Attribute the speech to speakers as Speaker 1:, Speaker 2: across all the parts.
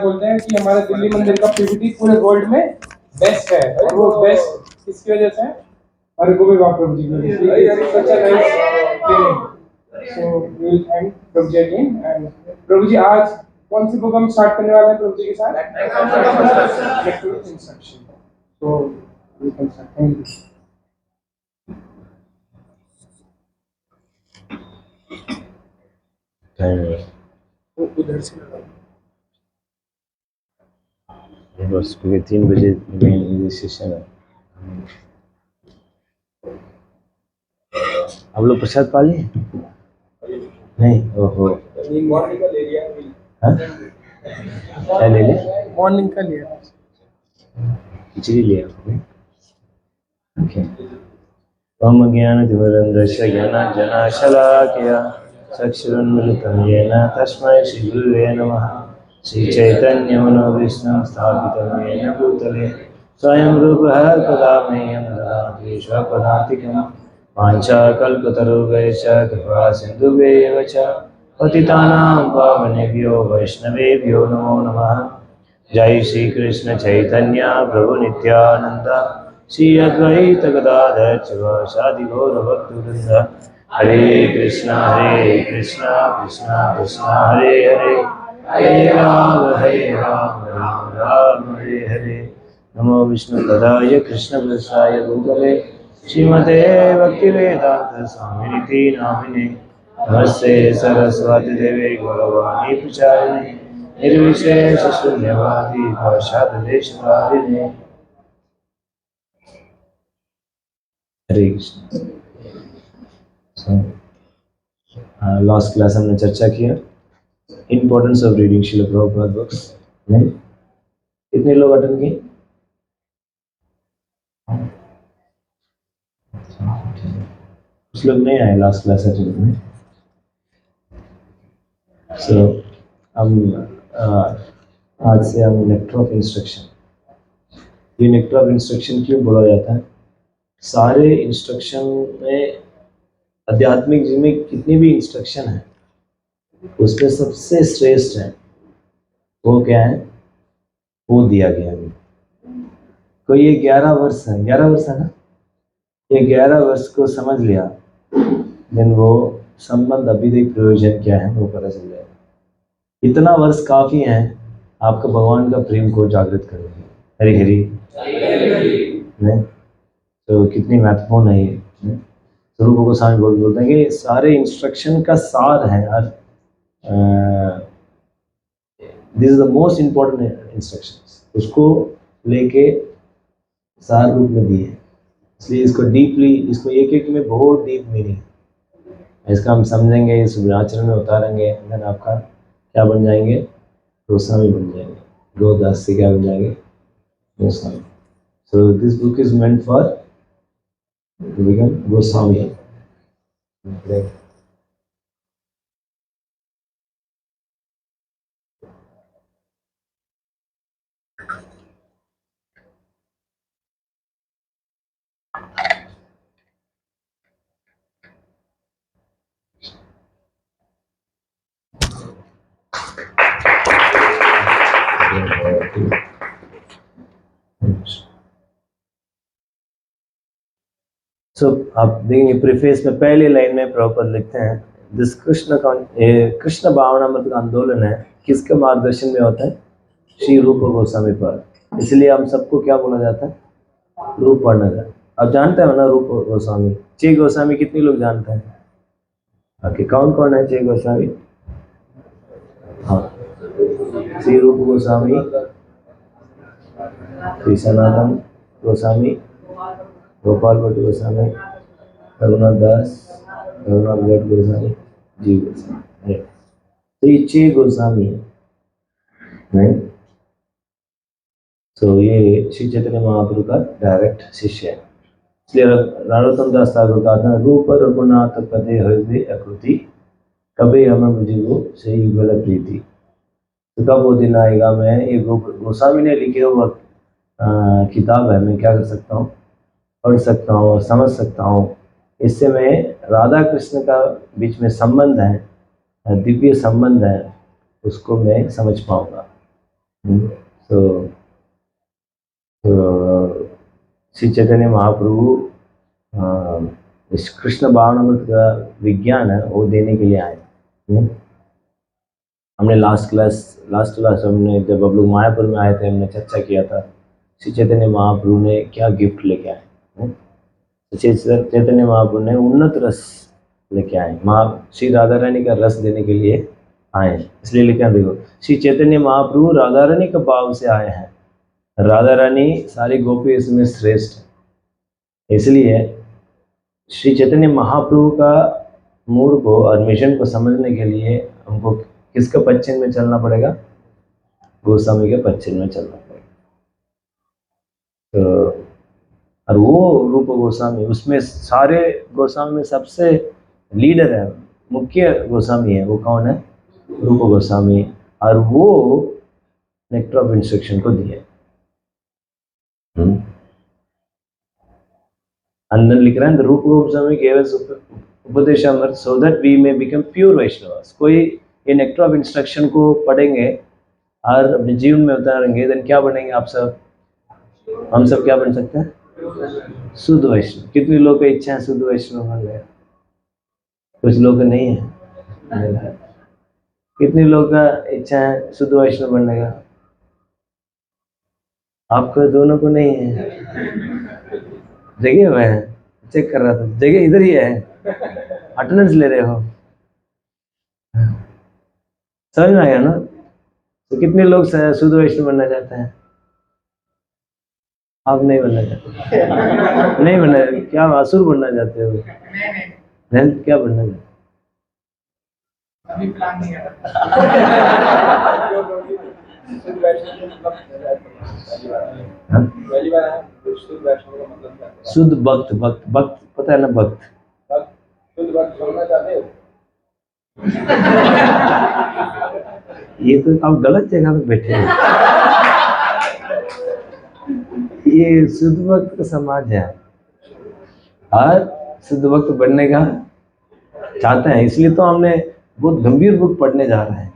Speaker 1: बोलते हैं कि हमारे दिल्ली मंदिर का पीपीटी पूरे वर्ल्ड में बेस्ट है, और वो बेस्ट किसकी वजह से है? हमारे गोविंद प्रभु जी की वजह से। Such a nice training. So we will thank Prabhu ji again. And Prabhu ji आज कौन सी बुक हम स्टार्ट करने वाले हैं प्रभु जी के साथ? Nectar instruction. So we can start. Thank you. उधर से
Speaker 2: बस 3 बजे मेन सेशन है। आप लोग प्रसाद पा लिए? नहीं, ओहो,
Speaker 1: मॉर्निंग का ले लिया।
Speaker 2: हाँ? क्या ले लिया?
Speaker 1: मॉर्निंग का लिया।
Speaker 2: खिचड़ी लिया आपने? ओके। ओम ज्ञानतिमिरन्धस्य ज्ञानाञ्जनशलाकया चक्षुरुन्मिलितं येन तस्मै श्रीगुरुवे नमः। श्रीचैतन्यमनोभीष्टं स्थापितं येन भूतले स्वयं रूपः कदा मह्यं ददाति स्वपदान्तिकं वाञ्छाकल्पतरुभ्यश्च कृपा सिन्धुभ्येव च पतितानां पावनेभ्यो वैष्णवेभ्यो नमो नमः। जय श्री कृष्ण चैतन्य प्रभु नित्यानंद श्री अद्वैत गदाधर शिवासादि गौर भक्तवृंद। हरे कृष्णा कृष्णा कृष्णा हरे हरे, हरे राम राम हरे हरे। नमो विष्णु पदाय कृष्ण प्रसाय भूतले श्रीमते भक्तिवेदांत स्वामिनिति नामिने। नमस्ते सरस्वती देवे गौरवाणी प्रचारिणे निर्विशेष शून्यवादी भाषादेशवादिने। हरे कृष्ण। लास्ट क्लास हमने चर्चा किया importance of reading Srila Prabhupada books. नहीं, कितने लोग अटेंड किए? कुछ लोग नहीं आए लास्ट क्लास अटेंड में। सो हम आज से हम नेक्टर ऑफ इंस्ट्रक्शन, ये नेक्टर ऑफ इंस्ट्रक्शन क्यों बोला जाता है? सारे इंस्ट्रक्शन में, आध्यात्मिक जीवन में कितनी भी इंस्ट्रक्शन है उसमें सबसे श्रेष्ठ है वो क्या है? वो दिया गया है। तो ये 11 वर्ष है, 11 वर्ष है ना, ये 11 वर्ष को समझ लिया देन वो संबंध अभिधेय प्रयोजन क्या है वो पता चल जाएगा। इतना वर्ष काफी है आपका भगवान का प्रेम को जागृत करने के। हरि हरि नहीं तो कितनी महत्वपूर्ण है ये। स्वरूप गोस्वामी बोलते हैं कि सारे इंस्ट्रक्शन का सार है यार, this is the most important instructions, उसको लेके सार रूप में दिए। इसलिए इसको डीपली, इसको एक एक में बहुत डीप मीनिंग है। इसका हम समझेंगे, इस आचरण में उतारेंगे, देन आपका क्या बन जाएंगे? गोस्वामी बन जाएंगे। गोदास से क्या बन जाएंगे? Goswami. So this book is meant for to become Goswami. So आप देखेंगे प्रीफेस में पहली लाइन में प्रभुपाद लिखते हैं दिस कृष्ण भावनामृत का आंदोलन है किसके मार्गदर्शन में होता है? श्री रूप गोस्वामी पर। इसलिए हम सबको क्या बोला जाता है? रूप वर्णन। आप जानते हो ना रूप गोस्वामी, चे गोस्वामी कितने लोग जानते हैं? बाकी कौन कौन है चे गोस्वामी? हाँ, श्री रूप गोस्वामी, श्री सनातन गोस्वामी, गोपाल भट्ट गोस्वामी, रघुनाथ दास, रघुनाथ भट्ट गोस्वामी, जीव गोस्वामी। तो ये 6 गोस्वामी है, नहीं? तो ये श्री चैतन्य महाप्रभु का डायरेक्ट शिष्य है। इसलिए नरोत्तम दास ठाकुर का था रूप रघुनाथ पदे हृदय आकृति कभी हमें बुझिगो से युगल प्रीति। तो कब वो दिन आएगा, मैं ये गोस्वामी ने लिखे हुआ किताब है, मैं क्या कर सकता हूँ? पढ़ सकता हूँ, समझ सकता हूँ। इससे मैं राधा कृष्ण का बीच में संबंध है, दिव्य संबंध है, उसको मैं समझ पाऊँगा। तो श्री चैतन्य महाप्रभु इस कृष्ण भावनामृत का विज्ञान है वो देने के लिए आए। हमने लास्ट क्लास हमने जब हम लोग मायापुर में आए थे हमने चर्चा किया था श्री चैतन्य महाप्रभु ने क्या गिफ्ट लेके आए। श्री चैतन्य महाप्रभु ने उन्नत रस लेके आए, श्री राधा रानी का रस देने के लिए आए। इसलिए लिखा देखो श्री चैतन्य महाप्रभु राधा रानी का भाव से आए हैं। राधा रानी सारी गोपी इसमें श्रेष्ठ है। इसलिए श्री चैतन्य महाप्रभु का मूड को और मिशन को समझने के लिए हमको किसका पश्चिम में चलना पड़ेगा? गोस्वामी के पश्चिम में चलना पड़ेगा। तो और वो रूप गोस्वामी उसमें सारे गोस्वामी में सबसे लीडर है, मुख्य गोस्वामी है। वो कौन है? रूप गोस्वामी। और वो नेक्टर ऑफ इंस्ट्रक्शन को दिए। अंदर लिख रहा है रूप Goswami gave us Upadeshamrita so that we may become pure वैष्णव। कोई ये नेक्टर ऑफ इंस्ट्रक्शन को पढ़ेंगे और अपने जीवन में उतारेंगे देन क्या बनेंगे आप सब? हम सब क्या बन सकते हैं? शुद्ध वैष्णव। कितनी लोग की इच्छा है शुद्ध वैष्णव बनने? कुछ लोग का नहीं है। कितनी लोग का इच्छा है शुद्ध वैष्णव बनने का? आपको दोनों को नहीं है। जगह हुआ है, चेक कर रहा था, जगह इधर ही है, अटेंडेंस ले रहे हो। समझ में आया ना? तो कितने लोग शुद्ध वैष्णव बनना चाहते हैं? आप नहीं बनना चाहते? नहीं बनना? क्या असुर बनना चाहते हो? नहीं, क्या बनना चाहते?
Speaker 1: अभी प्लान नहीं है।
Speaker 2: शुद्ध भक्त। भक्त पता है ना? भक्त
Speaker 1: शुद्ध भक्त होना चाहते हो?
Speaker 2: ये तो आप गलत जगह पे बैठे हैं। ये शुद्ध भक्त का समाज है और शुद्ध भक्त बनने का चाहते हैं। इसलिए तो हमने बहुत गंभीर बुक पढ़ने जा रहे हैं।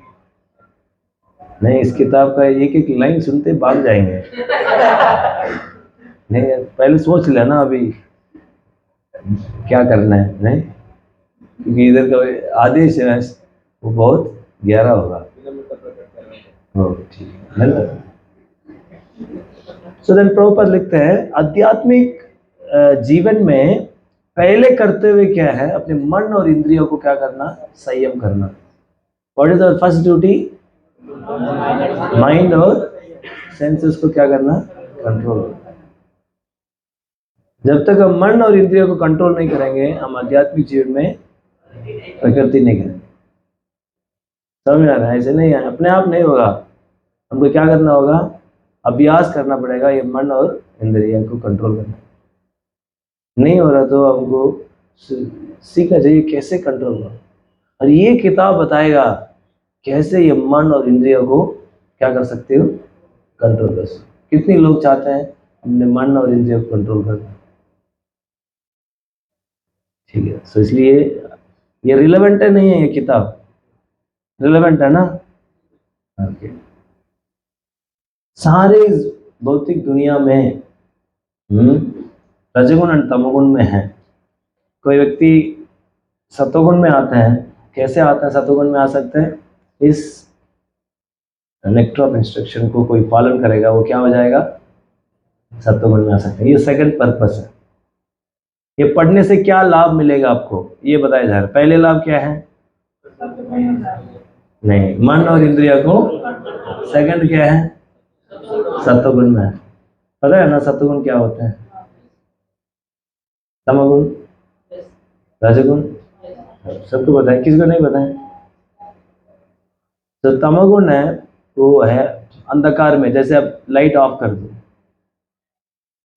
Speaker 2: नहीं, इस किताब का एक एक लाइन सुनते भाग जाएंगे। नहीं, पहले सोच लेना अभी क्या करना है। नहीं, क्योंकि इधर का आदेश है वो बहुत गहरा होगा। ठीक है। सो देन प्रभुपाद लिखते हैं आध्यात्मिक जीवन में पहले करते हुए क्या है? अपने मन और इंद्रियों को क्या करना? संयम करना। What is our first duty? Mind और सेंसेस को क्या करना? कंट्रोल करना। जब तक हम मन और इंद्रियों को कंट्रोल नहीं करेंगे हम आध्यात्मिक जीवन में प्रकृति नहीं करेंगे। समझ में आ रहा है? ऐसे नहीं है, अपने आप नहीं होगा। हमको क्या करना होगा? अभ्यास करना पड़ेगा ये मन और इंद्रियों को कंट्रोल करना। नहीं हो रहा तो हमको सीखना चाहिए कैसे कंट्रोल करो। और ये किताब बताएगा कैसे ये मन और इंद्रियों को क्या कर सकते हो? कंट्रोल कर सकते। कितने लोग चाहते हैं अपने मन और इंद्रियों को कंट्रोल करना? ठीक है। सो इसलिए ये रिलेवेंट है नहीं है? ये किताब रिलेवेंट है ना? ओके। सारे भौतिक दुनिया में रजगुण और तमोगुण में है। कोई व्यक्ति सतोगुण में आता है, कैसे आता है सतोगुण में आ सकते हैं? इस नेक्टर ऑफ इंस्ट्रक्शन को कोई पालन करेगा वो क्या हो जाएगा? सतोगुण में आ सकते हैं। ये सेकंड पर्पस है। ये पढ़ने से क्या लाभ मिलेगा आपको ये बताया जा रहा है। पहले लाभ क्या है? नहीं, मन और इंद्रिया को। सेकंड क्या है? सतोगुण में है। पता है ना सतोगुण क्या होते हैं? तमोगुण, रजगुण, सबको पता है, किसको नहीं पता है? तो तमोगुण है वो है अंधकार में, जैसे आप लाइट ऑफ कर दो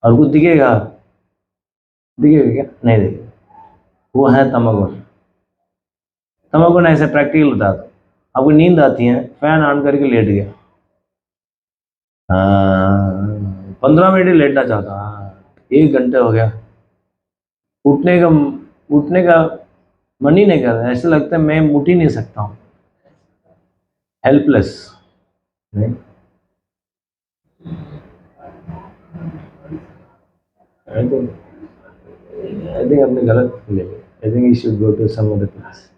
Speaker 2: और कुछ दिखेगा? दिखेगा क्या? नहीं दिखेगा। वो है तमोगुण। तमोगुण ऐसे प्रैक्टिकल बता दो। आपको नींद आती है, फैन ऑन करके लेट गया, 15 मिनट ही लेटना चाहता, 1 घंटे हो गया, उठने का मन ही नहीं कर रहा। ऐसा लगता है मैं उठ ही नहीं सकता हूँ, हेल्पलेस। नहीं, आई थिंक आपने गलत ले लिया। I think you should go to some other place.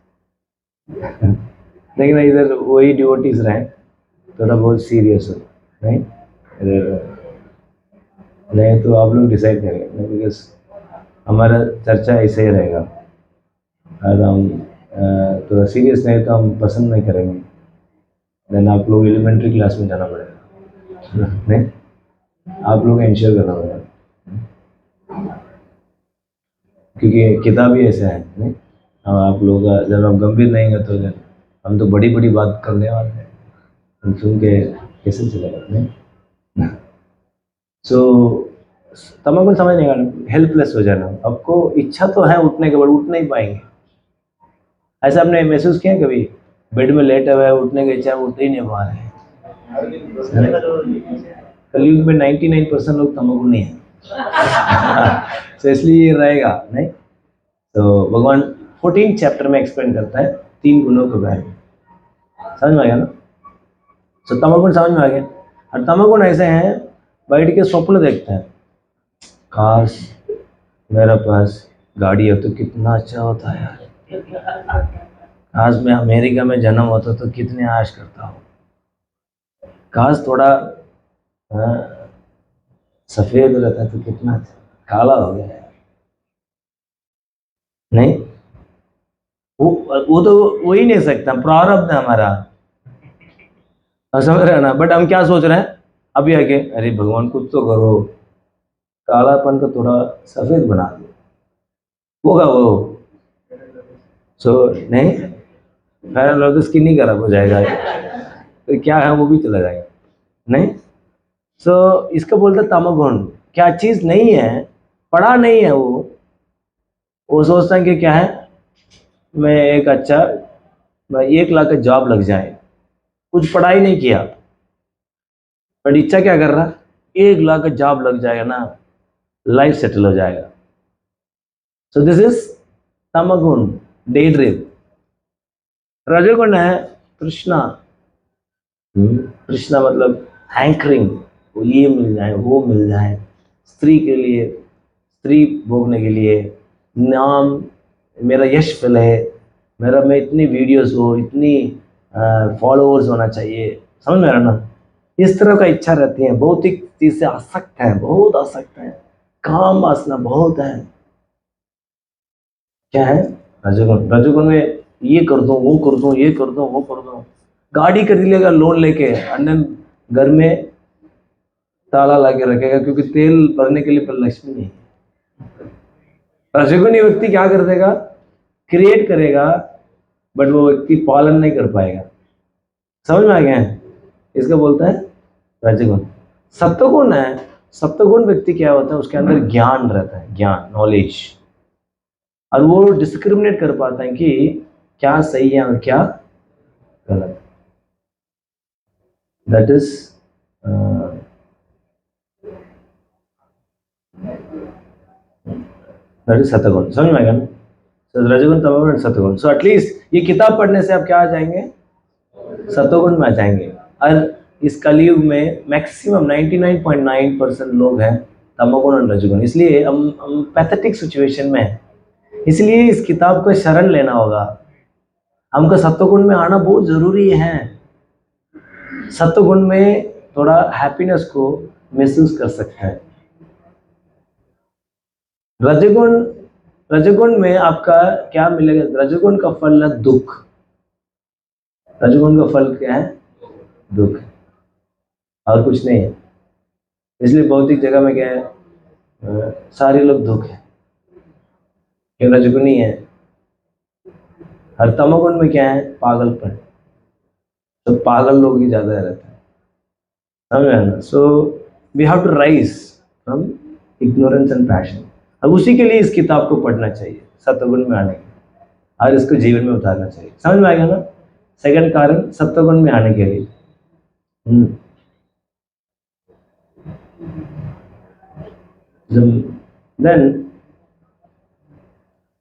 Speaker 2: लेकिन इधर वही डिवोटीज रहे, थोड़ा बहुत सीरियस हो, नहीं इधर नहीं तो आप लोग डिसाइड करेंगे, बिकॉज हमारा चर्चा ऐसे ही रहेगा। अगर हम थोड़ा सीरियस नहीं तो हम पसंद नहीं करेंगे, देन आप लोग एलिमेंट्री क्लास में जाना पड़ेगा। नहीं, आप लोग इंश्योर करना पड़ेगा, क्योंकि किताब ही ऐसा है। नहीं, हम आप लोग जब हम गंभीर नहीं है तो then हम तो बड़ी बड़ी बात करने वाले हैं, हम सुन के कैसे चलेगा। नहीं, सो तमाकुल समझ नहीं आना, हेल्पलेस हो जाना। आपको इच्छा तो है उठने के बाद, उठ नहीं पाएंगे। ऐसा आपने महसूस किया कभी, बेड में लेटे हुए उठने की इच्छा, उठ ही नहीं पा रहे हैं। कलयुग में 99% लोग तमाकुल नहीं है। तो इसलिए ये रहेगा। नहीं तो भगवान 14 चैप्टर में एक्सप्लेन करता है 3 गुणों के बारे में। समझ में आ गया ना? तो तमोगुण समझ में आ गया। और तमोगुण ऐसे हैं, बैठ के स्वप्न देखते हैं, काश मेरा पास गाड़ी हो तो कितना अच्छा होता है यार, काश मैं अमेरिका में जन्म होता तो कितने आश करता हूँ, काश थोड़ा सफेद रहता तो कितना अच्छा, काला हो गया है। नहीं, वो तो वो ही नहीं सकता, प्रारब्ध है हमारा, समझ रहे ना। बट हम क्या सोच रहे हैं अभी आके, अरे भगवान कुछ तो करो, कालापन को थोड़ा सफेद बना दो, होगा वो। सो नहीं, फेयर एंड लवली स्किन ही खराब हो जाएगा, तो क्या है वो भी चला जाएगा। नहीं, सो इसको बोलते तमोगुण। क्या चीज नहीं है, पढ़ा नहीं है वो सोचता है कि क्या है, मैं एक अच्छा, मैं 1 लाख का जॉब लग जाए, कुछ पढ़ाई नहीं किया, पर इच्छा क्या कर रहा, 1 लाख का जॉब लग जाएगा ना, लाइफ सेटल हो जाएगा। सो दिस इज तमोगुण, डे ड्रीम। रजोगुण है कृष्णा। कृष्णा मतलब हैंकरिंग, वो ये मिल जाए वो मिल जाए, स्त्री के लिए, स्त्री भोगने के लिए, नाम, मेरा यश फैले, मेरा में इतनी वीडियोस हो, इतनी फॉलोअर्स होना चाहिए। समझ में आ रहा ना? इस तरह का इच्छा रहती है, भौतिक चीज से आसक्त है, बहुत आसक्त है, काम वासना बहुत है। क्या है रजोगुण? रजोगुण में ये कर दूं वो कर दूं, ये कर दूं वो कर दूं, गाड़ी खरीद लेगा लोन लेके, अन्य घर में ताला लगा रखेगा, क्योंकि तेल भरने के लिए पर लक्ष्मी नहीं। रजोगुणी व्यक्ति क्या कर देगा, क्रिएट करेगा, बट वो व्यक्ति पालन नहीं कर पाएगा। समझ में आ गया है? इसको बोलते हैं रजोगुण। सत्वगुण है, सत्वगुण व्यक्ति क्या होता है, उसके अंदर ज्ञान रहता है, ज्ञान, नॉलेज, और वो डिस्क्रिमिनेट कर पाता है कि क्या सही है और क्या गलत। दैट इज सत्वगुण। समझ में आएगा ना? रजोगुण, तमोगुण, सत्वगुण। सो एटलीस्ट ये किताब पढ़ने से आप क्या आ जाएंगे, सत्वगुण में आ जाएंगे। और इस कलयुग में मैक्सिमम 99.9% लोग हैं तमोगुण और रजोगुण। इसलिए हम पैथेटिक सिचुएशन में हैं, इसलिए इस किताब को शरण लेना होगा। हमको सत्वगुण में आना बहुत जरूरी है। सत्वगुण में थोड़ा हैप्पीनेस को महसूस कर सकते हैं। रजोगुण, रजोगुण में आपका क्या मिलेगा, रजोगुण का फल है दुख। रजोगुण का फल क्या है, दुख, और कुछ नहीं है। इसलिए भौतिक जगह में क्या है, सारे लोग दुख है, क्यों, रजोगुणी है। और तमोगुण में क्या है, पागलपन, तो पागल लोग ही ज्यादा रहते हैं। समझ में आना? So we have to rise from ignorance and passion. अब उसी के लिए इस किताब को पढ़ना चाहिए, सत्वगुण में आने के, और इसको जीवन में उतारना चाहिए। समझ में आएगा ना? सेकंड कारण सत्वगुण में आने के लिए। देन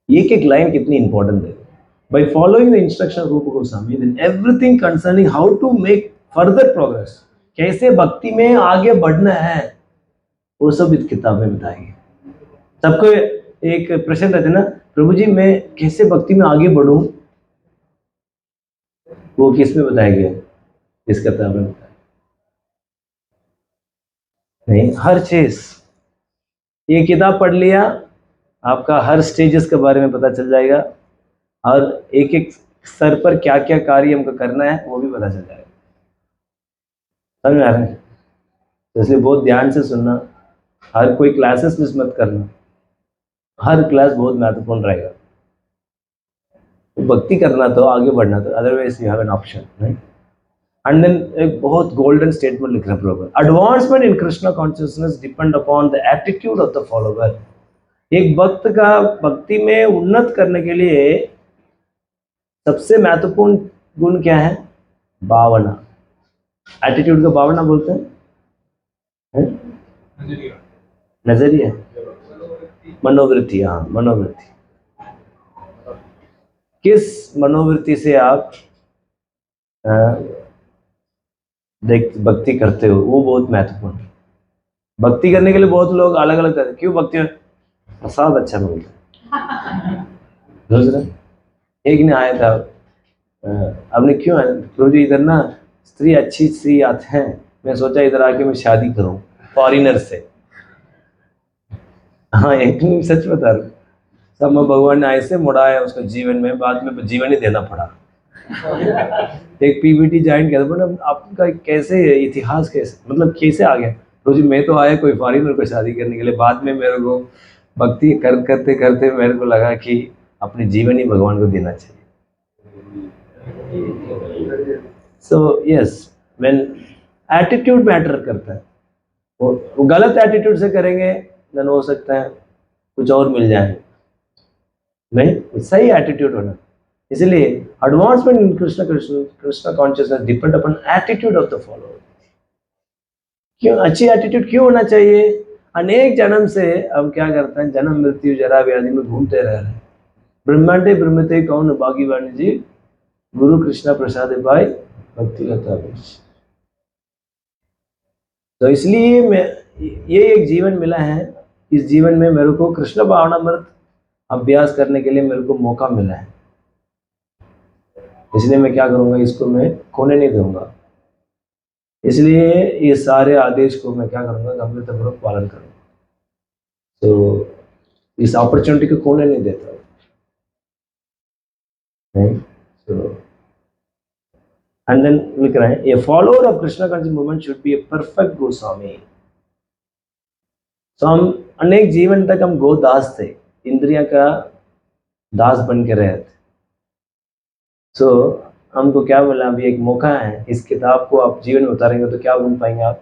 Speaker 2: एक लाइन कितनी इंपॉर्टेंट है, by following the instruction of Rupa Goswami, then everything concerning how to make further progress, कैसे भक्ति में आगे बढ़ना है, वो सब इस किताब में बताएंगे। सबको एक प्रश्न रहता है ना, प्रभु जी मैं कैसे भक्ति में आगे बढ़ूं? वो किस में बताया गया? इस किताब में बताया नहीं, हर चीज। ये किताब पढ़ लिया, आपका हर स्टेजेस के बारे में पता चल जाएगा, और एक एक स्तर पर क्या क्या कार्य हमको करना है वो भी पता चल जाएगा। समझ में आ रहा है? तो इसलिए बहुत ध्यान से सुनना, हर कोई क्लासेस मिस मत करना, हर क्लास बहुत महत्वपूर्ण रहेगा। तो भक्ति करना तो आगे बढ़ना तो, otherwise you have an option right. And then एक बहुत गोल्डन स्टेटमेंट लिख रहे हैं Prabhu, advancement in Krishna consciousness depend upon the attitude of the follower. एक भक्त का भक्ति में उन्नत करने के लिए सबसे महत्वपूर्ण गुण क्या है? भावना। एटीट्यूड को भावना बोलते हैं? नजरिया, मनोवृत्ति। हाँ, मनोवृत्ति। किस मनोवृत्ति से आप देख भक्ति करते हो, वो बहुत महत्वपूर्ण है। भक्ति करने के लिए बहुत लोग अलग अलग करते हैं। क्यों भक्ति में? प्रसाद अच्छा मिलता। दूसरा, एक ने आया था, आपने क्यों आया? प्रभु जी इधर ना स्त्री अच्छी स्त्री आते हैं, मैं सोचा इधर आके मैं शादी करूं फॉरिनर से। हाँ, एक नहीं, सच बता रहा हूं। सब में भगवान ने ऐसे मुड़ाया उसको जीवन में, बाद में जीवन ही देना पड़ा। एक पीबीटी ज्वाइन किया था, बोला आपका कैसे इतिहास कैसे, मतलब कैसे आ गया? तो जी मैं तो आया कोई फॉरिनर को शादी करने के लिए, बाद में मेरे को भक्ति करते करते मेरे को लगा कि अपने जीवन ही भगवान को देना चाहिए। So yes, when attitude matter करता है, वो गलत एटीट्यूड से करेंगे देन हो सकता है कुछ और मिल जाए, नहीं सही एटीट्यूड होना। इसलिए advancement in Krishna Krishna Krishna consciousness depend upon attitude of the follower. क्यों अच्छी एटीट्यूड क्यों होना चाहिए? अनेक जन्म से हम क्या करते हैं, जन्म मृत्यु जरा व्याधि में घूमते रह रहे हैं। ब्रह्मांडे ब्रह्मते कौन बागी वाणी जी, गुरु कृष्णा प्रसाद भाई भक्ति लता बीच। तो इसलिए मैं ये एक जीवन मिला है, इस जीवन में मेरे को कृष्ण भावनामृत अभ्यास करने के लिए मेरे को मौका मिला है। इसलिए मैं क्या करूंगा, इसको मैं खोने नहीं दूंगा। इसलिए ये सारे आदेश को मैं क्या करूंगा, गंभीरतापूर्वक पालन करूंगा। तो इस अपॉर्चुनिटी को खोने नहीं देता नहीं। तो एंड देन लिख रहे हैं, a follower of Krishna conscious movement should be a perfect Goswami. तो हम अनेक जीवन तक हम गोदास थे, इंद्रिया का दास बन के रहे थे। तो हमको क्या मिला, अभी एक मौका है, इस किताब को आप जीवन में उतारेंगे तो क्या बन पाएंगे आप?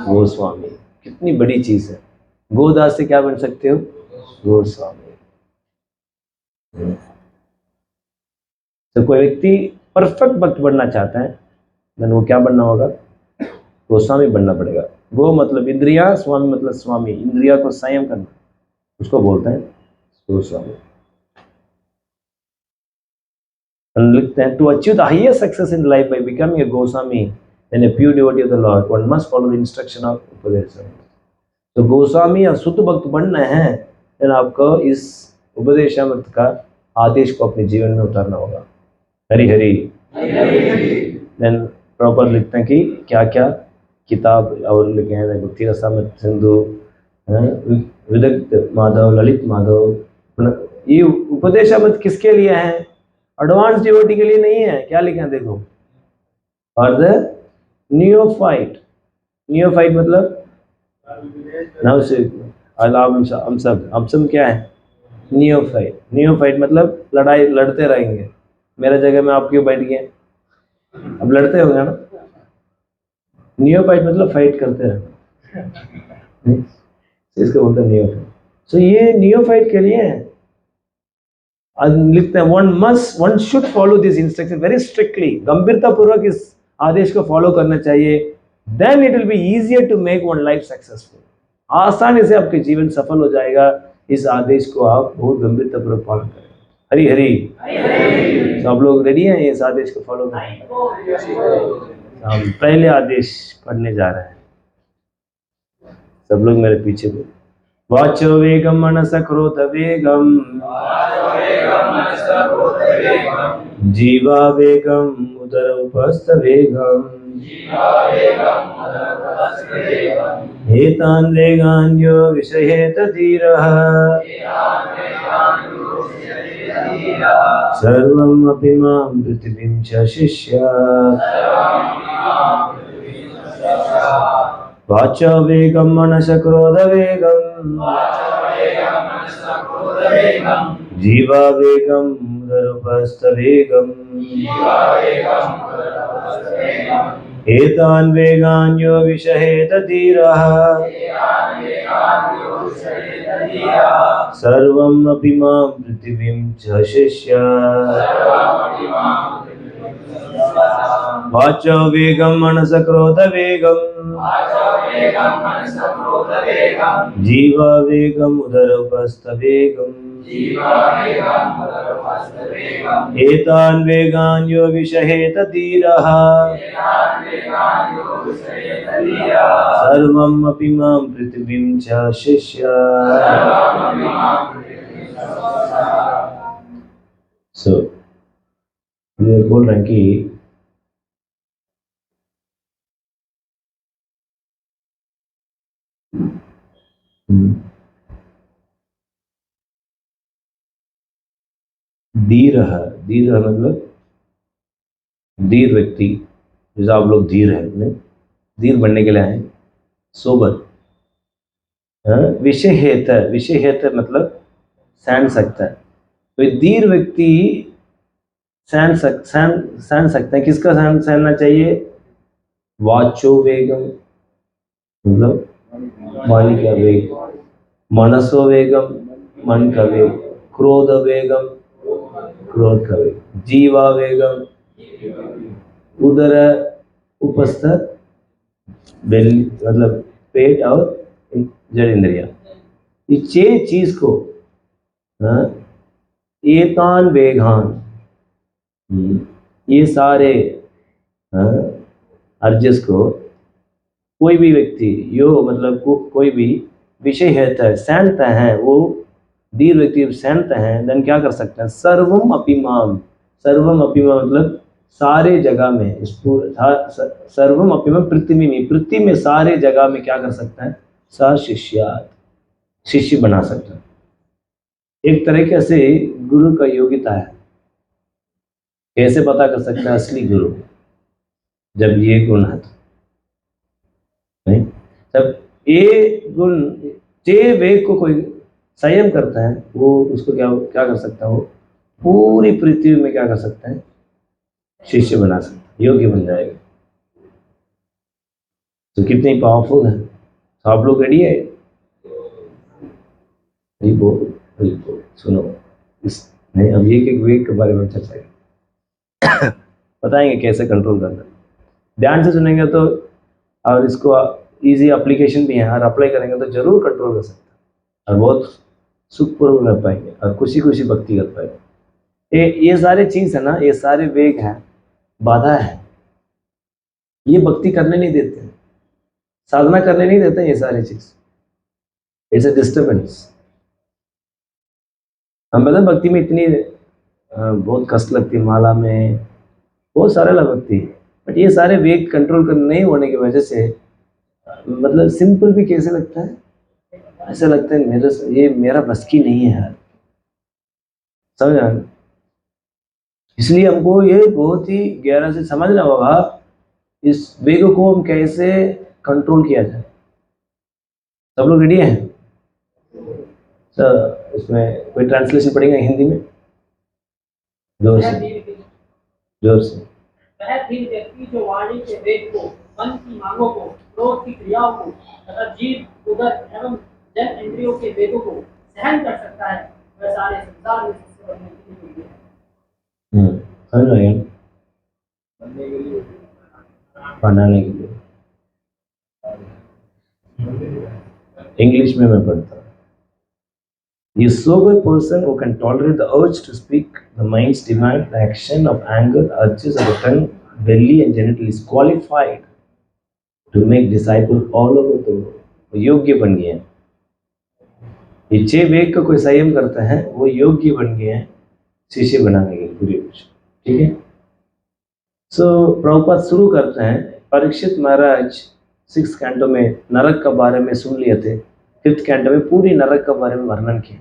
Speaker 2: गोस्वामी। कितनी बड़ी चीज है, गोदास से क्या बन सकते हो? गोस्वामी। तो कोई व्यक्ति परफेक्ट भक्त बनना चाहता है देन वो क्या बनना होगा? गोस्वामी बनना पड़ेगा। गो मतलब इंद्रिया, स्वामी मतलब स्वामी, इंद्रिया को संयम करना, उसको बोलते हैं गोस्वामी। लिखते हैं, to achieve the highest success in life by becoming a Goswami then a pure devotee of the Lord one must follow the instruction of उपदेश। तो गोस्वामी या शुद्ध भक्त बनना है देन आपको इस उपदेशामृत का आदेश को अपने जीवन में उतारना होगा। हरि हरि। देन प्रॉपर लिखते हैं कि क्या क्या किताब और लिखे हैं, भक्ति रसामृत सिंधु, विदग्ध माधव, ललित माधव। ये उपदेशामृत किसके लिए है? एडवांस डिवोटी के लिए नहीं है। क्या लिखे हैं देखो, और द नियोफाइट। नियोफाइट मतलब हम सब क्या है? नियोफाइट। नियोफाइट मतलब लड़ाई लड़ते रहेंगे। मेरा जगह में आप क्यों बैठ गए? अब लड़ते होंगे ना। नियोफाइट मतलब फाइट करते रहना, इसको बोलते हैं नियोफाइट। सो ये नियोफाइट के लिए है। लिखते हैं, one should follow this instruction very strictly. गंभीरता पूर्वक इस आदेश को फॉलो करना चाहिए। Then it will be easier to make one life successful. आसानी से आपके जीवन सफल हो जाएगा। इस आदेश को आप बहुत गंभीरता पूर्वक पालन करें। हरि हरि। तो आप लोग रेडी हैं इस आदेश को फॉलो करने? हम पहले आदेश पढ़ने जा रहे हैं, सब लोग मेरे पीछे बोलो। वाचो वेगम मनस क्रोध वेगम जीवा वेगम उदर उपस्थ वेगम एतान् वेगान् यो विषयेत धीरः सर्वम् अपि मां पृथिवीं च शिष्यात् वाचो वेगं मनस क्रोध वेगम् जीवा वेगं उदरूपस्थ वेगम् एतान् वेगान् यो विषयेत धीरः सर्वम् अपि मां पृथिवीं च शिष्यात् वाचो वेगं मनस क्रोध वेगम् जीवा वेगम् उदरूपस्थ वेगम् एतान् वेगान् यो विषयेत धीरः सर्वम् अपि मां पृथिवीं च शिष्यात्। So, ये बोल रहे हैं कि धीर मतलब धीर व्यक्ति, जैसे आप लोग धीर हैं, नहीं धीर बनने के लिए आए, सोबर। विषय हेत मतलब सहन सकता है। तो ये धीर व्यक्ति सहन सकता है। किसका सहना चाहिए? वाचो वेगम मतलब वाणी का वेग, मनसो वेगम मन का वेग, क्रोध वेगम क्रोध का वेग, जीवा वेगम उदर उपस्थ बेली मतलब पेट और जड़ इंद्रिया, ये 6 चीज को एतान वेगान, ये सारे अर्जस को कोई भी व्यक्ति यो मतलब कोई भी विषय है सहनता है, वो धीर व्यक्ति सहनता है, देन क्या कर सकते हैं? सर्वम अपि माम, सर्वम अपि माम मतलब सारे जगह में, सर्वम अपि माम पृथ्वी में सारे जगह में क्या कर सकता है? सा शिष्यात, शिष्य बना सकता है। एक तरीके से गुरु का योग्यता है। कैसे पता कर सकता है असली गुरु? जब ये गुण है, नहीं जब ये गुण 6 वेग को कोई संयम करता है, वो उसको क्या कर सकता है? वो पूरी पृथ्वी में क्या कर सकता है? शिष्य बना सकता है, योग्य बन जाएगा। तो कितनी पावरफुल है। तो आप लोग रेडी है? सुनो इस नहीं, अब एक वेग के बारे में चर्चा करें, बताएंगे कैसे कंट्रोल करना। ध्यान से सुनेंगे तो, और इसको इजी एप्लीकेशन भी है, और अप्लाई करेंगे तो जरूर कंट्रोल कर सकते हैं और बहुत सुखपूर्वक रह पाएंगे और खुशी खुशी भक्ति कर पाएंगे। ये सारे चीज है ना, ये सारे वेग हैं, बाधा है, ये भक्ति करने नहीं देते, साधना करने नहीं देते। ये सारी चीज इट्स अ डिस्टर्बेंस। हम पता भक्ति में इतनी बहुत कष्ट लगती है, माला में बहुत सारे लगती है, बट ये सारे वेग कंट्रोल कर नहीं होने की वजह से मतलब सिंपल भी कैसे लगता है? ऐसा लगता है ये मेरा बस की नहीं है यार, समझ रहे? इसलिए हमको ये बहुत ही गहरा से समझना होगा इस वेग को हम कैसे कंट्रोल किया जाए। सब लोग रेडी हैं? सर इसमें कोई ट्रांसलेशन पड़ेगा हिंदी में? जोर से।
Speaker 3: वह धीर व्यक्ति जो वाणी के वेग को, मन की मांगों को, क्रोध की क्रियाओं को तथा जीव, उदर एवं जन इंद्रियों के वेगों को सहन कर सकता है, वह सारे संसार में सबसे बढ़ने के लिए है।
Speaker 2: समझ रहे हैं? बनाने के लिए इंग्लिश में मैं पढ़ता हूँ। A sober person who can tolerate the urge to speak, the mind's demand, the action of anger, urges of the tongue, belly and genital is qualified to make disciples all over the world. योग्य बन गए हैं। ये 6 वेग का कोई संयम करता है वो योग्य बन गए हैं शिष्य बनाने के पूरे कुछ। ठीक है। सो प्रभुपाद शुरू करते हैं। परीक्षित महाराज 6th कैंटो में नरक के बारे में सुन लिए थे। 5th कैंटो में पूरी नरक के बारे में वर्णन किया।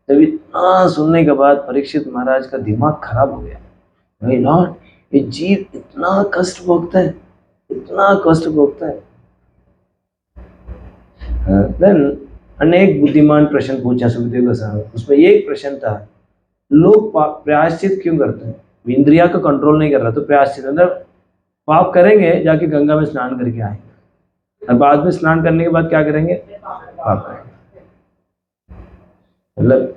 Speaker 2: जब इतना सुनने के बाद परीक्षित महाराज का दिमाग खराब हो गया। भाई लॉर्ड, ये जीव इतना कष्ट भोगता है, इतना कष्ट भोगता है। देन अनेक बुद्धिमान प्रश्न पूछा सुखदेव गोस्वामी। उसमें एक प्रश्न था, लोग प्रायश्चित क्यों करते हैं? इंद्रिया को कंट्रोल नहीं कर रहा तो प्रायश्चित मतलब पाप करेंगे, जाके गंगा में स्नान करके आएंगे और बाद में स्नान करने के बाद क्या करेंगे? पाप करेंगे। मतलब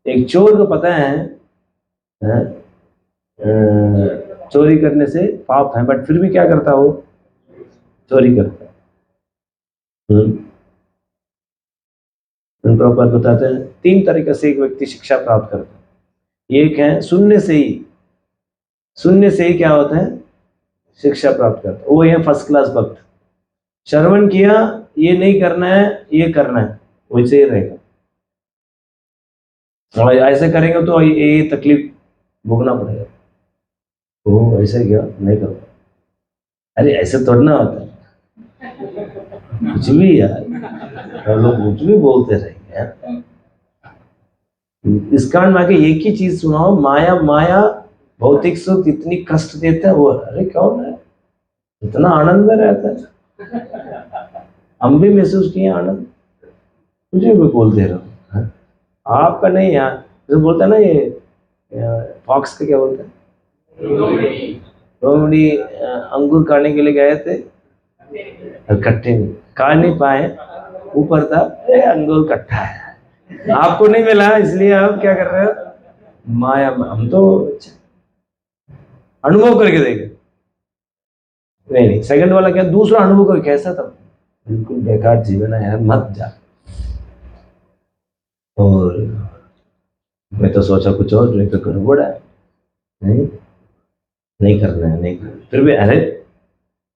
Speaker 2: एक चोर को पता है चोरी करने से पाप है, बट फिर भी क्या करता है वो? चोरी करता है। प्रभुपाद बताते हैं 3 तरीके से एक व्यक्ति शिक्षा प्राप्त करता है। एक है सुनने से ही क्या होता है? शिक्षा प्राप्त करता है। वो है फर्स्ट क्लास भक्त। श्रवण किया, ये नहीं करना है, ये करना है, वैसे ही रहेगा। और ऐसे करेंगे तो ये तकलीफ भोगना पड़ेगा। तो ऐसे क्या नहीं करो। अरे ऐसे थोड़ा ना होता है। कुछ भी यार, लोग कुछ भी बोलते रहेंगे यार। इस कारण में आके एक ही चीज सुनाओ, माया भौतिक सुख इतनी कष्ट देता है वो। अरे कौन है इतना आनंद में रहता है? हम भी महसूस किए आनंद, मुझे भी बोलते रहो। आपका नहीं यार, जो बोलता है ना ये फॉक्स का क्या बोलता है? रोमड़ी अंगूर खाने के लिए गए थे, कट्टे नहीं खा नहीं पाए, ऊपर था अंगूर कट्टा है। आपको नहीं मिला इसलिए आप क्या कर रहे हो? माया में। हम तो अनुभव करके देखे। नहीं, सेकंड वाला क्या, दूसरा अनुभव कर कैसा था? बिल्कुल बेकार जीवन है यार, मत जा। और मैं तो सोचा कुछ और, नहीं तो गड़बड़ है। नहीं करना है, नहीं करना। फिर भी अरे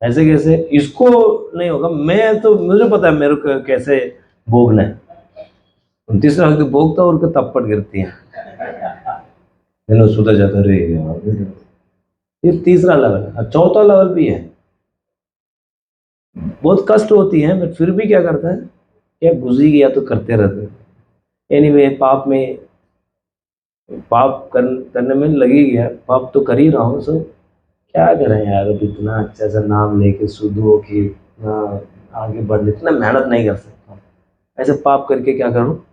Speaker 2: ऐसे कैसे? इसको नहीं होगा, मैं तो मुझे पता है मेरे को कैसे भोगना है। तीसरा व्यक्ति भोगता और तप्पड़ गिरती है, सुधर जाता रहे। ये तीसरा लेवल है। चौथा लेवल भी है, बहुत कष्ट होती है, बट फिर भी क्या करता है? क्या गुजरी गया तो करते रहते हैं। एनीवे पाप करने में लगी गया, पाप तो कर ही रहा हूँ। सो क्या करें यार, अब इतना अच्छा सा नाम लेके शुद्ध हो के आगे बढ़ने, इतना मेहनत नहीं कर सकता। ऐसे पाप करके क्या करूँ?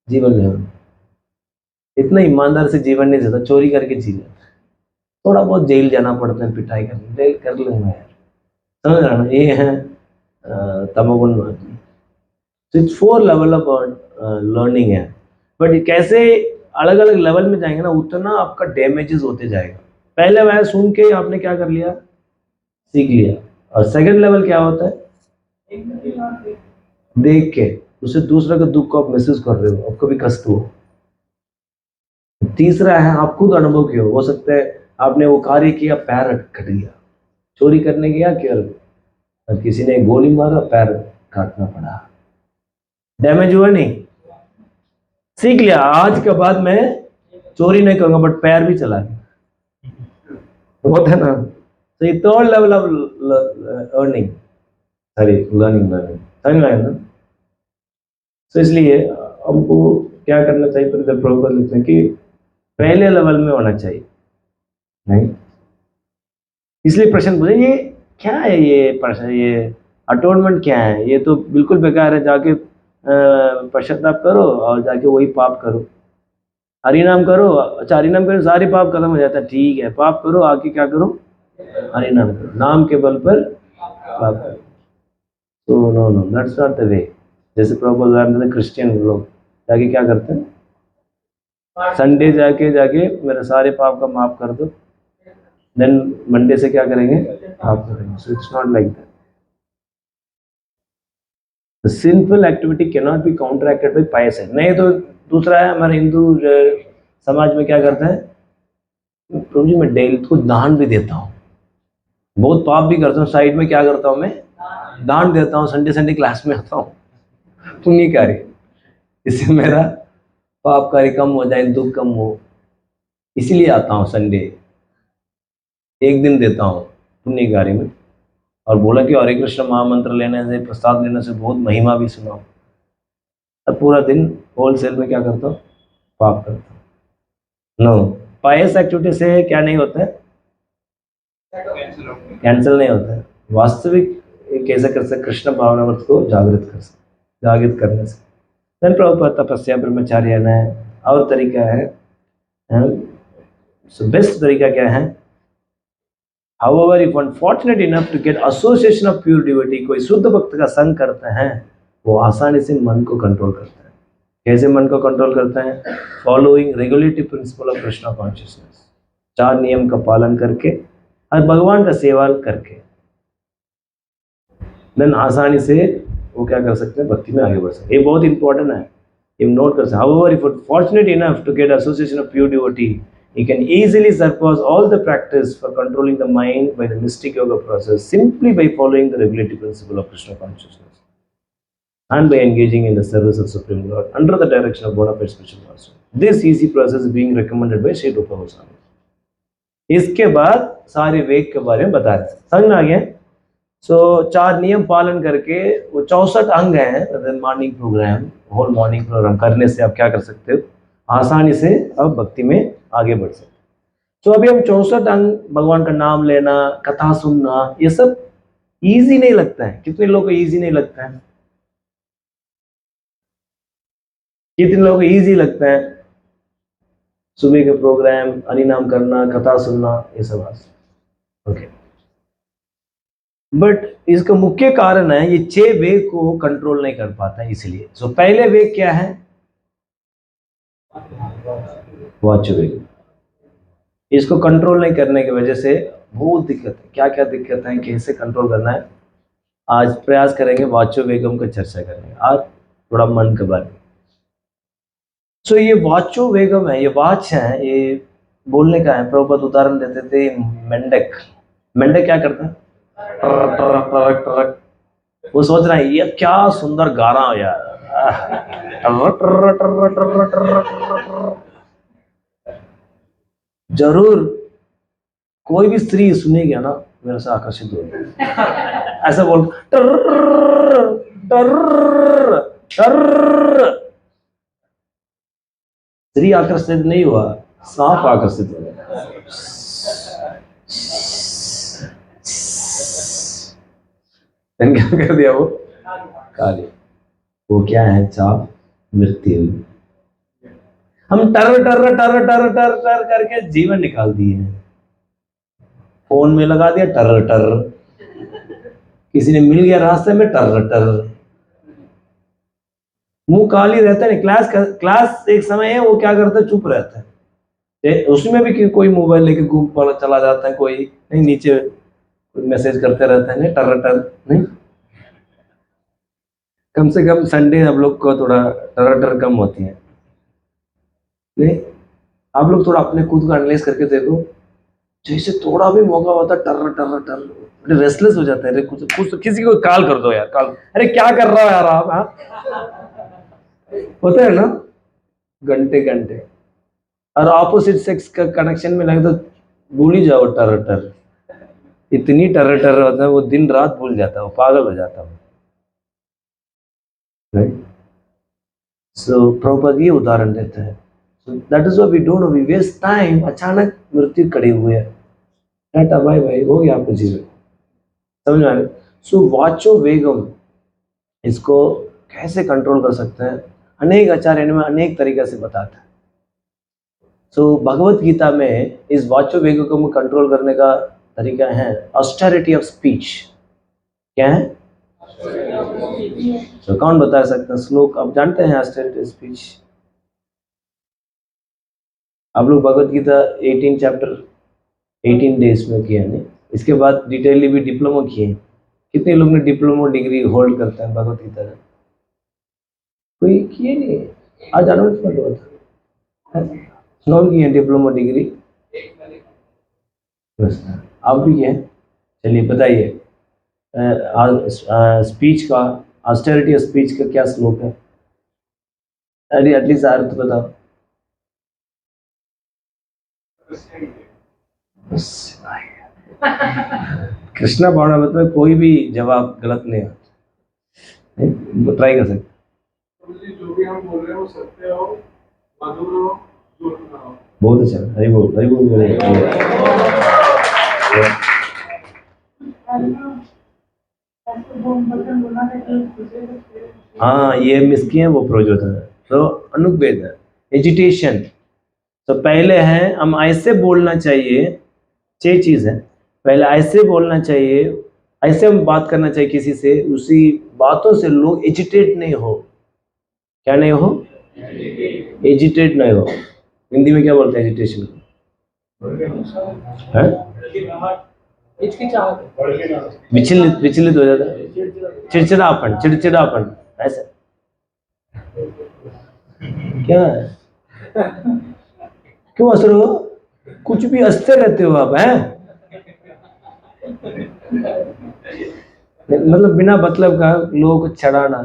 Speaker 2: जीवन ले इतना ईमानदार से जीवन नहीं जीता, चोरी करके जी लेता। थोड़ा बहुत जेल जाना पड़ता है, पिटाई कर लूंगा यार। समझ रहा ना? ये है तमोगुण आदमी। तो इट्स 4 लेवल ऑफ लर्निंग है। बट कैसे अलग अलग लेवल में जाएंगे ना, उतना आपका डैमेजेस होते जाएगा। पहले वह सुन के आपने क्या कर लिया? सीख लिया। और सेकंड लेवल क्या होता है? देख के उसे दूसरे के दुख को आप महसूस कर रहे हो, आपको भी कष्ट हो। तीसरा है आप खुद अनुभव किया हो सकता है आपने वो कार्य किया, पैर कट गया, चोरी करने गया केवल और किसी ने गोली मारा, पैर काटना पड़ा, डैमेज हुआ नहीं? सीख लिया, आज के बाद मैं चोरी नहीं करूंगा, बट पैर भी चला गया। होता है ना? तो ये third level of earning, sorry learning समझ में आया ना? तो इसलिए हमको क्या करना चाहिए? प्रभुपाद लिखते हैं कि पहले लेवल में होना चाहिए। नहीं, इसलिए प्रश्न पूछे ये क्या है? ये प्रश्न, ये अटोनमेंट क्या है? ये तो बिल्कुल बेकार है। जाके पश्चाताप करो और जाके वही पाप करो। हरिनाम करो, अच्छा हरिनाम करो सारे पाप खत्म हो जाता है। ठीक है, पाप करो, आके क्या करो? हरिनाम करो, नाम के बल पर पाप करो। तो no no, that's not the way. जैसे प्रभु क्रिश्चियन लोग जाके क्या करते हैं? संडे जाके मेरे सारे पाप का माफ कर दो, देन मंडे से क्या करेंगे? पाप करेंगे। So it's not like that. The sinful activity cannot be counteracted by pious act। नहीं तो दूसरा है, हमारे हिंदू समाज में क्या करते हैं? प्रभु जी मैं डेली को दान भी देता हूँ, बहुत पाप भी करता हूँ, साइड में क्या करता हूँ मैं? दान देता हूँ, संडे क्लास में आता हूँ, पुण्य कार्य। इससे मेरा पाप कार्य कम हो जाए, दुख कम हो, इसीलिए आता हूँ संडे, एक दिन देता हूँ पुण्य कार्य में। और बोला कि हरे कृष्ण महामंत्र लेने से, प्रसाद लेने से बहुत महिमा भी सुनाओ। अब पूरा दिन होलसेल में क्या करता हूँ, पाप करता हूँ। नो, पायस एक्टिविटी से क्या नहीं होता है, कैंसिल नहीं होता है। वास्तविक कैसे कर सकते, कृष्ण भावनामृत को जागृत कर सकते, जागृत करने से। धन प्रभुपाद तपस्या ब्रह्मचार्य है और तरीका है। सो बेस्ट तरीका क्या है, However, if one fortunate enough to get association of pure devotee, कोई शुद्ध भक्त का संग करते हैं, वो आसानी से मन को कंट्रोल करता है। कैसे मन को कंट्रोल करता है, following regulatory principle of Krishna consciousness, 4 नियम का पालन करके और भगवान का सेवा करके, देन आसानी से वो क्या कर सकते हैं, भक्ति में आगे बढ़ सकते हैं। ये बहुत इंपॉर्टेंट है, ये नोट कर सकते हैं। However, if one fortunate enough to get association of pure devotee, he can easily surpass all the practice for controlling the mind by the mystic yoga process simply by following the regulatory principle of Krishna consciousness and by engaging in the service of Supreme Lord under the direction of bona fide spiritual master. This easy process is being recommended by Sri Rupa Goswami. इसके बाद सारे वेग के बारे में बता रहे हैं, समझ में आ गया। सो 4 नियम पालन करके वो 64 अंग हैं, morning program, whole morning program करने से आप क्या कर सकते हो, आसानी से आप भक्ति में आगे बढ़ सकते हो। तो अभी हम 64 अंग, भगवान का नाम लेना, कथा सुनना, ये सब इजी नहीं लगता है। कितने लोगों को इजी नहीं लगता है, कितने लोगों को इजी लगता है सुबह के प्रोग्राम, हरिनाम करना, कथा सुनना, ये सब ओके। बट इसका मुख्य कारण है ये 6 वेग को कंट्रोल नहीं कर पाता है, इसलिए। सो पहले वेग क्या है, वाच्य वेग। इसको कंट्रोल नहीं करने की वजह से बहुत दिक्कत है। क्या क्या दिक्कत है, कैसे कंट्रोल करना है, आज प्रयास करेंगे, वाच्य वेगम का चर्चा करेंगे आज, थोड़ा मन के बारे में। सो ये वाच्य वेगम है, ये वाच है, ये बोलने का है। प्रभुपाद उदाहरण देते थे, मेंढक। मेंढक क्या करता है, टरक टरक टरक टरक, वो सोच रहा है ये क्या सुंदर गा रहा हो यार, जरूर कोई भी स्त्री सुनेगी ना, मेरे से आकर्षित होगी, ऐसा बोल टर टर टर। स्त्री आकर्षित नहीं हुआ, सांप आकर्षित हो गया। क्या कर दिया वो, काली। वो क्या है, चाप, मृत्यु। हम टर टर टर टर टर टर करके जीवन निकाल दिए हैं। फोन में लगा दिया टर टर, किसी ने मिल गया रास्ते में टर टर, मुंह काली रहता है। क्लास एक समय है, वो क्या करता है, चुप रहता है। उसमें भी कोई मोबाइल लेके घूम पड़ा चला जाता है, कोई नहीं नीचे मैसेज करते रहता है, नहीं टर टर नहीं। कम से कम संडे हम लोग को थोड़ा टर टर कम होती है, नहीं। आप लोग थोड़ा अपने खुद को एनालाइज करके देखो, जैसे थोड़ा भी मौका होता टर टर टर, रेस्टलेस हो जाता है। अरे कुछ कुछ किसी को कॉल कर दो यार, कॉल, अरे क्या कर रहा हो यार आप, होता है ना, घंटे घंटे। और ऑपोजिट सेक्स का कनेक्शन में लगे तो भूल ही जाओ टर टर, इतनी टर टर होता है, वो दिन रात भूल जाता है, वो पागल हो जाता है। सो प्रभुपाद ये उदाहरण देते हैं। So that is what we don't know, we waste time। अचानक मृत्यु खड़ी हुई है, टाटा बाय बाय, हो गया आपका जीवन, समझ में आ रहा है। सो वाचो वेगम, इसको कैसे कंट्रोल कर सकते हैं, अनेक आचार्य में अनेक तरीके से बताता है। सो भगवत गीता में इस वाचो वेगम को कंट्रोल करने का तरीका है ऑस्टेरिटी ऑफ स्पीच। क्या है, तो कौन बता सकता है श्लोक, आप जानते हैं ऑस्टेरिटी ऑफ स्पीच? आप लोग भगवत गीता 18 चैप्टर 18 डेज में किया नहीं, इसके बाद डिटेलली भी डिप्लोमा किए। कितने लोग ने डिप्लोमा डिग्री होल्ड करते हैं भगवत गीता का? कोई किए नहीं, आज अनाउंसमेंट हुआ था, कौन किए डिप्लोमा डिग्री? आप भी किए, चलिए बताइए स्पीच का, ऑस्टेरिटी ऑफ स्पीच का क्या श्लोक है? अरे एटलीस्ट अर्थ बताओ। कृष्णा पावना मतलब कोई भी जवाब गलत नहीं है, ट्राई कर सकते।
Speaker 1: जो भी हम बोल रहे हैं वो सत्य हो, मधुर हो, झूठ ना हो।
Speaker 2: बहुत अच्छा, हरि बोल हरि बोल हरि बोल। हाँ ये मिस किए वो प्रोजोत है तो अनुवेद है एजिटेशन। तो पहले है हम ऐसे बोलना चाहिए, 6 चीज है। पहले ऐसे बोलना चाहिए, ऐसे हम बात करना चाहिए किसी से, उसी बातों से लोग एजिटेट नहीं हो। क्या नहीं हो? एजिटेट नहीं हो। हिंदी में क्या बोलते हैं एजिटेशन को? है? विचलित, विचलित हो जाता है, चिड़चिड़ापन, चिड़चिड़ापन ऐसा क्या है? क्यों असर हो? कुछ भी हंसते रहते हो आप, हैं? मतलब बिना मतलब का लोगों को चढ़ाना,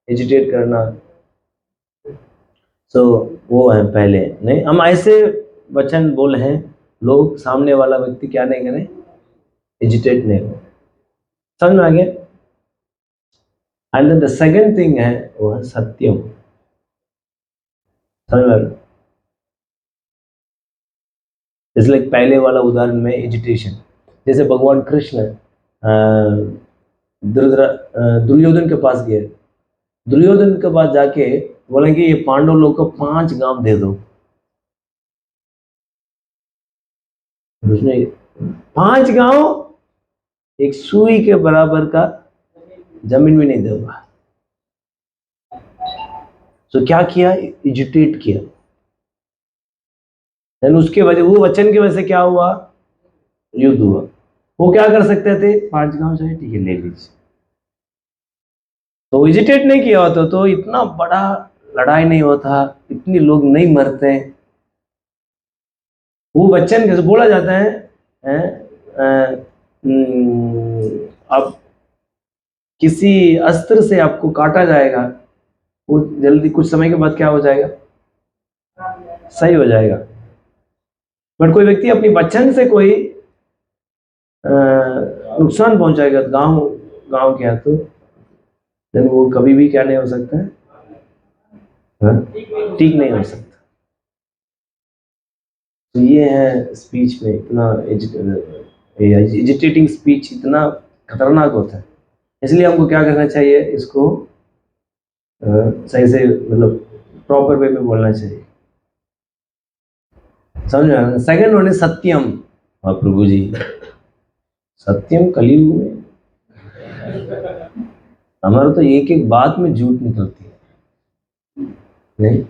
Speaker 2: एजिटेट करना। सो वो है पहले नहीं, हम ऐसे वचन बोल हैं लोग सामने वाला व्यक्ति क्या नहीं करे, एजिटेट नहीं हो। समझ में आ गया? एंड द सेकंड थिंग है वो है सत्यम। समझ में आ गया? इसलिए पहले वाला उदाहरण में एजिटेशन, जैसे भगवान कृष्ण दुर्योधन के पास गए। दुर्योधन के पास जाके बोलेंगे ये पांडव लोग को 5 गांव दे दो। उसने 5 गांव, एक सुई के बराबर का जमीन भी नहीं दूंगा। तो क्या किया? एजिटेट किया। यानी उसके वजह, वो वचन की वजह से क्या हुआ? युद्ध हुआ। वो क्या कर सकते थे? 5 गांव चाहिए, ठीक है ले लीजिए। तो एजिटेट नहीं किया होता तो इतना बड़ा लड़ाई नहीं होता, इतने लोग नहीं मरते। वो वचन कैसे बोला जाता है, अब किसी अस्त्र से आपको काटा जाएगा, वो जल्दी कुछ समय के बाद क्या हो जाएगा? सही हो जाएगा। बट कोई व्यक्ति अपनी वचन से कोई नुकसान पहुंचाएगा गांव गांव के हाथों, देन वो कभी भी क्या नहीं हो सकता है, ठीक नहीं हो सकता। तो ये है स्पीच में इतना एजिटेटिंग स्पीच इतना खतरनाक होता है। इसलिए हमको क्या करना चाहिए, इसको सही से मतलब प्रॉपर वे में बोलना चाहिए। समझ में? सेकंड वन है सत्यम। और प्रभु जी सत्यम कलयुग में हमारा तो एक एक बात में झूठ निकलती है नहीं।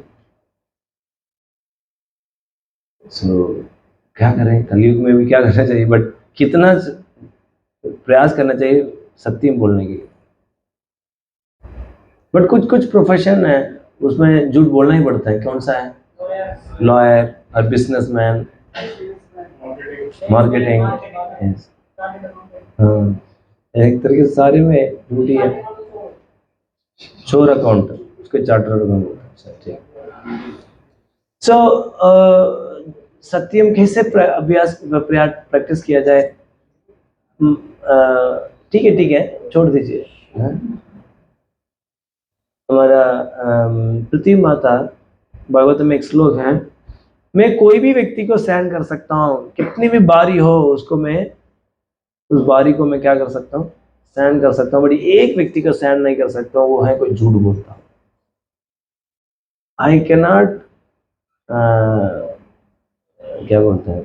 Speaker 2: सो क्या करें, कलयुग में भी क्या करना चाहिए, बट कितना प्रयास करना चाहिए सत्यम बोलने के लिए। बट कुछ कुछ प्रोफेशन है उसमें झूठ बोलना ही पड़ता है। कौन सा है? लॉयर और बिजनेसमैन, मार्केटिंग। हाँ, एक तरीके से सारे में ड्यूटी है। चोर अकाउंट, उसके चार्टर्ड अकाउंट। सो सत्यम कैसे अभ्यास प्रैक्टिस किया जाए? ठीक है छोड़ दीजिए। हाँ? हमारा पृथ्वी माता भागवत में एक श्लोक है, मैं कोई भी व्यक्ति को सहन कर सकता हूँ, कितनी भी बारी हो उसको मैं, उस बारी को मैं क्या कर सकता हूँ? सहन कर सकता हूँ। बट एक व्यक्ति को सहन नहीं कर सकता हूँ, वो है कोई झूठ बोलता। आई कैनॉट क्या बोलते हैं,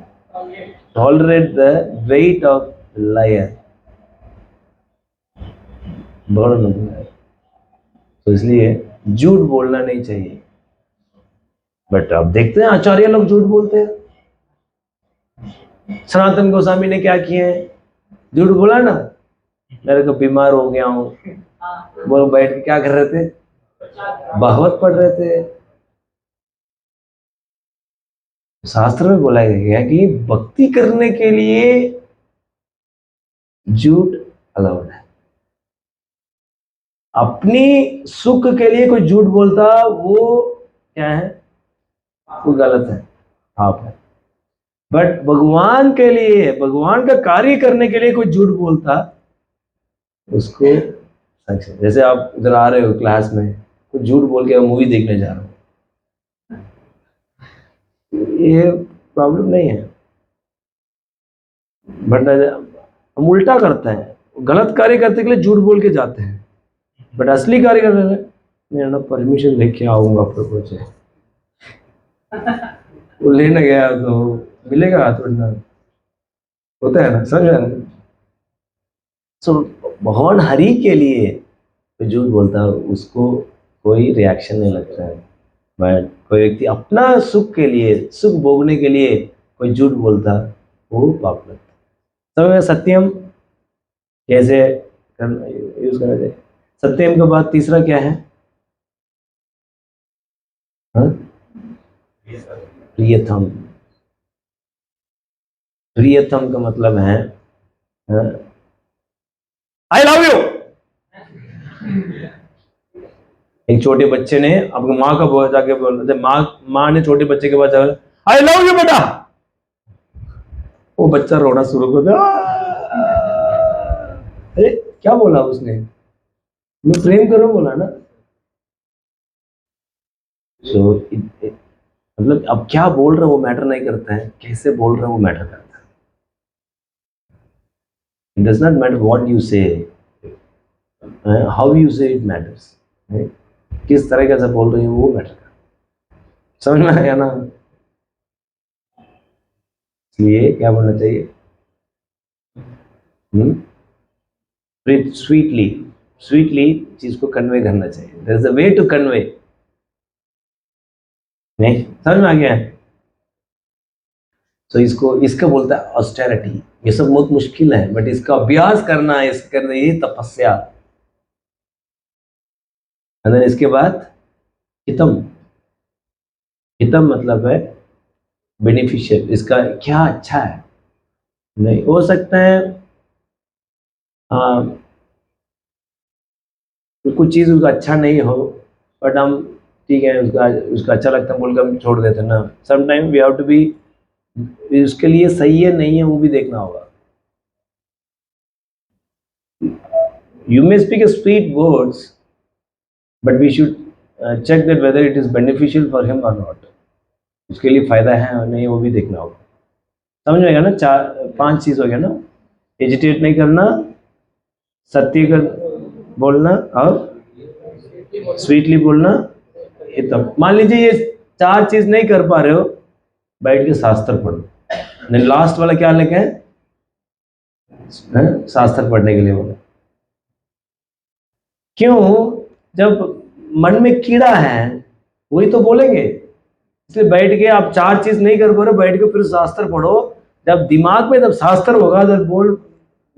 Speaker 2: tolerate the weight of liar. बहुत मतलब है। तो इसलिए झूठ बोलना नहीं चाहिए। बट अब देखते हैं आचार्य लोग झूठ बोलते हैं। सनातन गोस्वामी ने क्या किए हैं? झूठ बोला ना, मेरे को बीमार हो गया हूँ, वो बैठ के क्या कर रहे थे? भागवत पढ़ रहे थे। शास्त्र में बोला गया कि भक्ति करने के लिए झूठ अलाउड है। अपनी सुख के लिए कोई झूठ बोलता, वो क्या है? वो गलत है, पाप है। बट भगवान के लिए, भगवान का कार्य करने के लिए कोई झूठ बोलता, उसको सच है। जैसे आप इधर आ रहे हो क्लास में, कुछ झूठ बोल के मूवी देखने जा रहे हो, ये प्रॉब्लम नहीं है। बट हम उल्टा करते हैं, गलत कार्य करने के लिए झूठ बोल के जाते हैं, बट असली कार्य करने में मैं ना परमिशन लेके आऊंगा प्रभु से। वो लेने गया तो मिलेगा थोड़ी ना, होता है ना, समझ रहे हैं? सो भगवान हरि के लिए कोई झूठ बोलता है, उसको कोई रिएक्शन नहीं लगता है। बट कोई व्यक्ति अपना सुख के लिए, सुख भोगने के लिए कोई झूठ बोलता, वो पाप लगता है। समझ में? सत्यम कैसे यूज करना चाहिए? सत्यम के बाद तीसरा क्या है? हाँ? प्रियतम। प्रियतम का मतलब है आई लव यू। एक छोटे बच्चे ने अपनी माँ का जाके बोला, माँ ने छोटे बच्चे के पास जाकर आई लव यू बेटा, वो बच्चा रोना शुरू कर दिया। अरे क्या बोला उसने? मैं प्रेम करो बोला ना। सो मतलब अब क्या बोल रहे हो वो मैटर नहीं करता है, कैसे बोल रहे हो वो मैटर करता है। It does not matter what you से, हाउ यू से इट मैटर्स। किस तरह से बोल रही हो वो मैटर करता है। समझ में आया ना? इसलिए क्या बोलना चाहिए? स्वीटली, स्वीटली चीज को कन्वे करना चाहिए। There is a way to convey. नहीं समझ में आ गया है? तो इसको, इसका बोलता है ऑस्टेरिटी। ये सब बहुत मुश्किल है, बट इसका अभ्यास करना है, इसके करना ये तपस्या। और इसके बाद हितम। हितम मतलब है बेनिफिशियल, इसका क्या अच्छा है। नहीं हो सकता है कुछ चीज उसका अच्छा नहीं हो, बट हम ठीक है, उसका उसका अच्छा लगता है बोलकर हम छोड़ देते हैं ना। Sometime we have to be, उसके लिए सही है नहीं है वो भी देखना होगा। You may speak a sweet words, but we should check that whether it is beneficial for him or not. उसके लिए फायदा है और नहीं वो भी देखना होगा। समझ में आएगा ना? 4-5 चीज हो गया ना। एजिटेट नहीं करना, सत्य कर बोलना, और स्वीटली बोलना, हितम। मान लीजिए ये 4 चीज नहीं कर पा रहे हो, बैठ के शास्त्र पढ़ो। नहीं, लास्ट वाला क्या लिखे हैं? शास्त्र पढ़ने के लिए बोला। क्यों? जब मन में कीड़ा है वही तो बोलेंगे। इसलिए बैठ के आप 4 चीज नहीं कर पा रहे, बैठ के फिर शास्त्र पढ़ो। जब दिमाग में जब शास्त्र होगा, जब बोल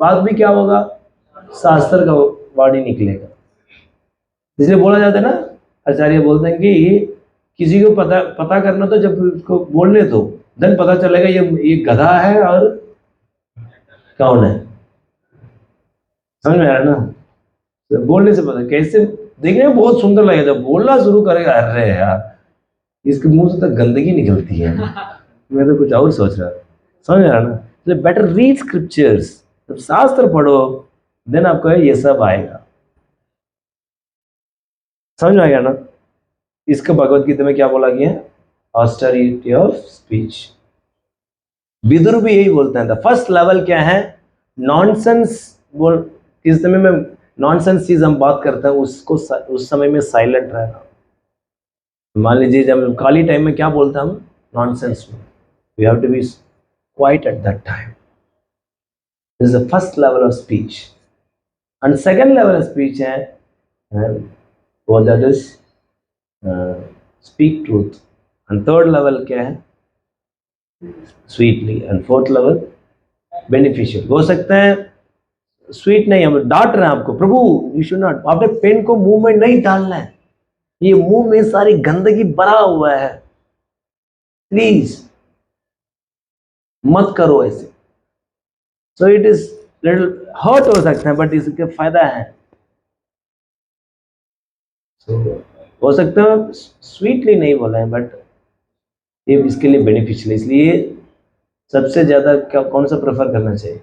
Speaker 2: बात भी क्या होगा? शास्त्र का वाणी निकलेगा। इसलिए बोला जाता है ना, आचार्य बोलते हैं कि किसी को पता पता करना तो जब उसको बोलने दो, देन पता चलेगा ये गधा है और कौन है। समझ में आया ना? तो बोलने से पता कैसे, देखने में बहुत सुंदर लगेगा, जब बोलना शुरू करेगा अरे यार इसके मुंह से तो गंदगी निकलती है। मैं तो कुछ और सोच रहा। समझ रहा ना? तो बेटर रीड स्क्रिप्चर्स, जब शास्त्र पढ़ो देन आपको ये सब आएगा। समझ में आएगा ना? इसका भगवत गीता में क्या बोला गया है? Austerity of speech. विदुर भी यही बोलते हैं। द फर्स्ट लेवल क्या है? नॉनसेंस बोल, किस समय में नॉनसेंस चीज हम बात करते हैं उसको उस समय में साइलेंट रहना। मान लीजिए जब खाली टाइम में क्या बोलते हैं हम? नॉनसेंस में। We have to be quiet at that time. This is the first level of speech. And second level of speech है वो that is speak truth. And third level क्या है? Sweetly. And fourth level beneficial. हो सकता है sweet नहीं, हम डांट रहे हैं आपको, प्रभु यू शुड नॉट, आपने पेन को मुंह में नहीं डालना है, ये मुंह में सारी गंदगी भरा हुआ है, प्लीज मत करो ऐसे। So it is little hurt हो सकता है, बट इसके फायदा है। तो हो सकता है स्वीटली नहीं बोला है, बट ये इसके लिए बेनिफिशियल, इसलिए सबसे ज़्यादा क्या कौन सा प्रेफर करना चाहिए?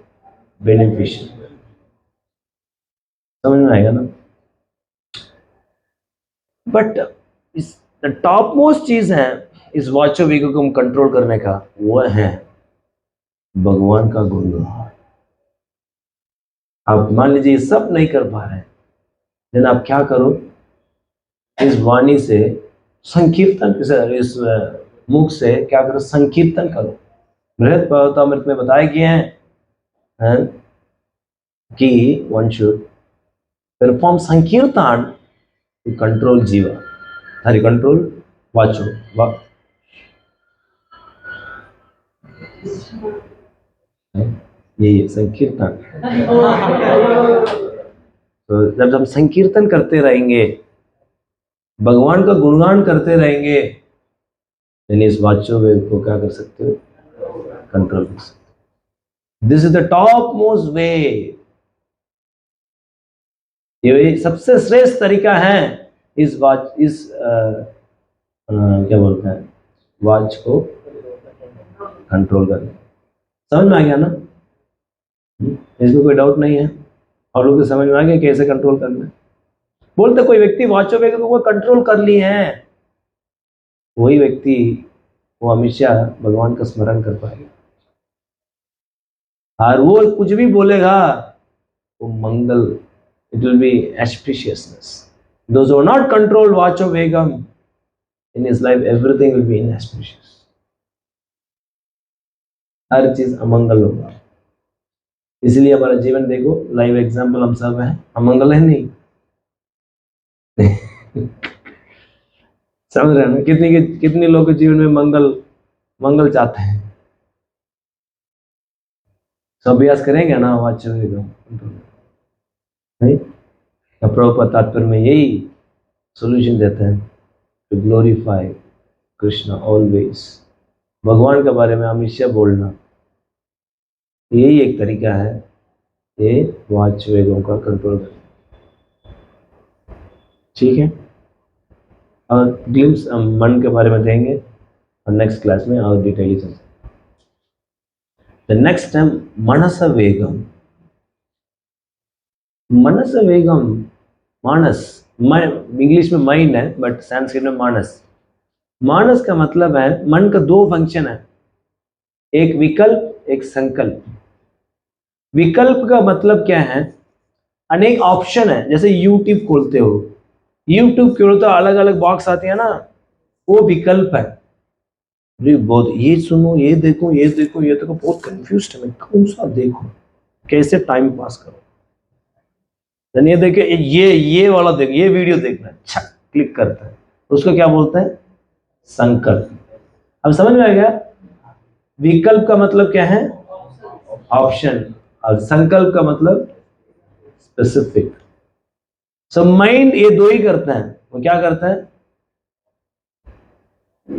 Speaker 2: बेनिफिशियल। समझ में आएगा ना? बट इस टॉप मोस्ट चीज है इस वाचो वीगो को कंट्रोल करने का, वो है भगवान का गुणगान। आप मान लीजिए ये सब नहीं कर पा रहे हैं, लेकिन आप क्या करो, इस वाणी से संकीर्तन, इस मुख से क्या करो, संकीर्तन करो। बृहद भागवतामृत में बताए गए हैं कि वन शुड परफॉर्म संकीर्तन टू कंट्रोल जीवा, हरि कंट्रोल वाचो ये संकीर्तन। तो जब हम संकीर्तन करते रहेंगे, भगवान का गुणगान करते रहेंगे, यानी इस वाचो वेव को क्या कर सकते हो? कंट्रोल कर सकते। This is the top most way. ये सबसे श्रेष्ठ तरीका है इस क्या बोलते हैं, वाच को कंट्रोल करने। समझ में आ गया ना? इसमें कोई डाउट नहीं है? और लोग को समझ में आ गया कैसे कंट्रोल करना है? बोलते कोई व्यक्ति वाचो वेग को कंट्रोल कर ली है, वही व्यक्ति वो हमेशा भगवान का स्मरण कर पाएगा, और वो कुछ भी बोलेगा वो मंगल, it will be auspiciousness. Those who are not controlled vacho vegam, in his life everything will be inauspicious. हर चीज अमंगल होगा। इसलिए हमारा जीवन देखो, लाइव एग्जाम्पल हम सब हैं, अमंगल है नहीं। समझ रहे हैं ना? कितने लोगों के जीवन में मंगल चाहते हैं। सब अभ्यास करेंगे ना वाचो वेगम, नहीं? प्रभुपाद तात्पर्य में यही सोल्यूशन देते हैं, टू ग्लोरीफाई कृष्णा ऑलवेज। भगवान के बारे में हमेशा बोलना, यही एक तरीका है ये वाच वेगों का कंट्रोल करना। ठीक है, और ग्लिम्स हम मन के बारे में देंगे और नेक्स्ट क्लास में और डिटेल से। The next time Manas Begum. Manas Begum, Manas, English में माइंड है, बट संस्कृत में मानस। मानस का मतलब है, मन का दो फंक्शन है, एक विकल्प, एक संकल्प। विकल्प का मतलब क्या है? अनेक ऑप्शन है, जैसे यूट्यूब खोलते हो, यूट्यूब खोलो तो अलग अलग बॉक्स आती है ना, वो विकल्प है। बहुत ये सुनो, ये देखो, ये देखो, ये देखो, बहुत कंफ्यूज है मैं, कौन सा देखो, कैसे टाइम पास करो। ये देखो, ये वाला देखो, ये वीडियो देखना, अच्छा क्लिक करता है, उसको क्या बोलते हैं? संकल्प। अब समझ में आ गया? विकल्प का मतलब क्या है? ऑप्शन, और संकल्प का मतलब स्पेसिफिक। सो माइंड ये दो ही करता है, वो क्या करता है?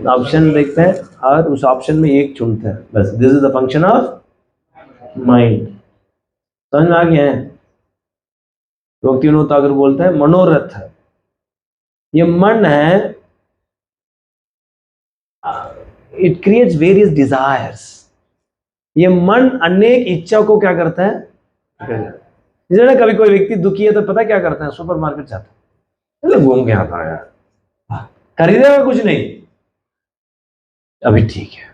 Speaker 2: ऑप्शन देखते हैं और उस ऑप्शन में एक चुनते हैं, बस। This is the function of mind. समझ में आ गया है? तो तीनों तागर बोलते हैं मनोरथ है, ये मन है, इट क्रिएट्स वेरियस डिजायर्स। ये मन अनेक इच्छा को क्या करता है? जैसे ना कभी कोई व्यक्ति दुखी है तो पता क्या करता है? सुपरमार्केट जाता है, घूम के आता है यार, खरीदेगा कुछ नहीं, अभी ठीक है।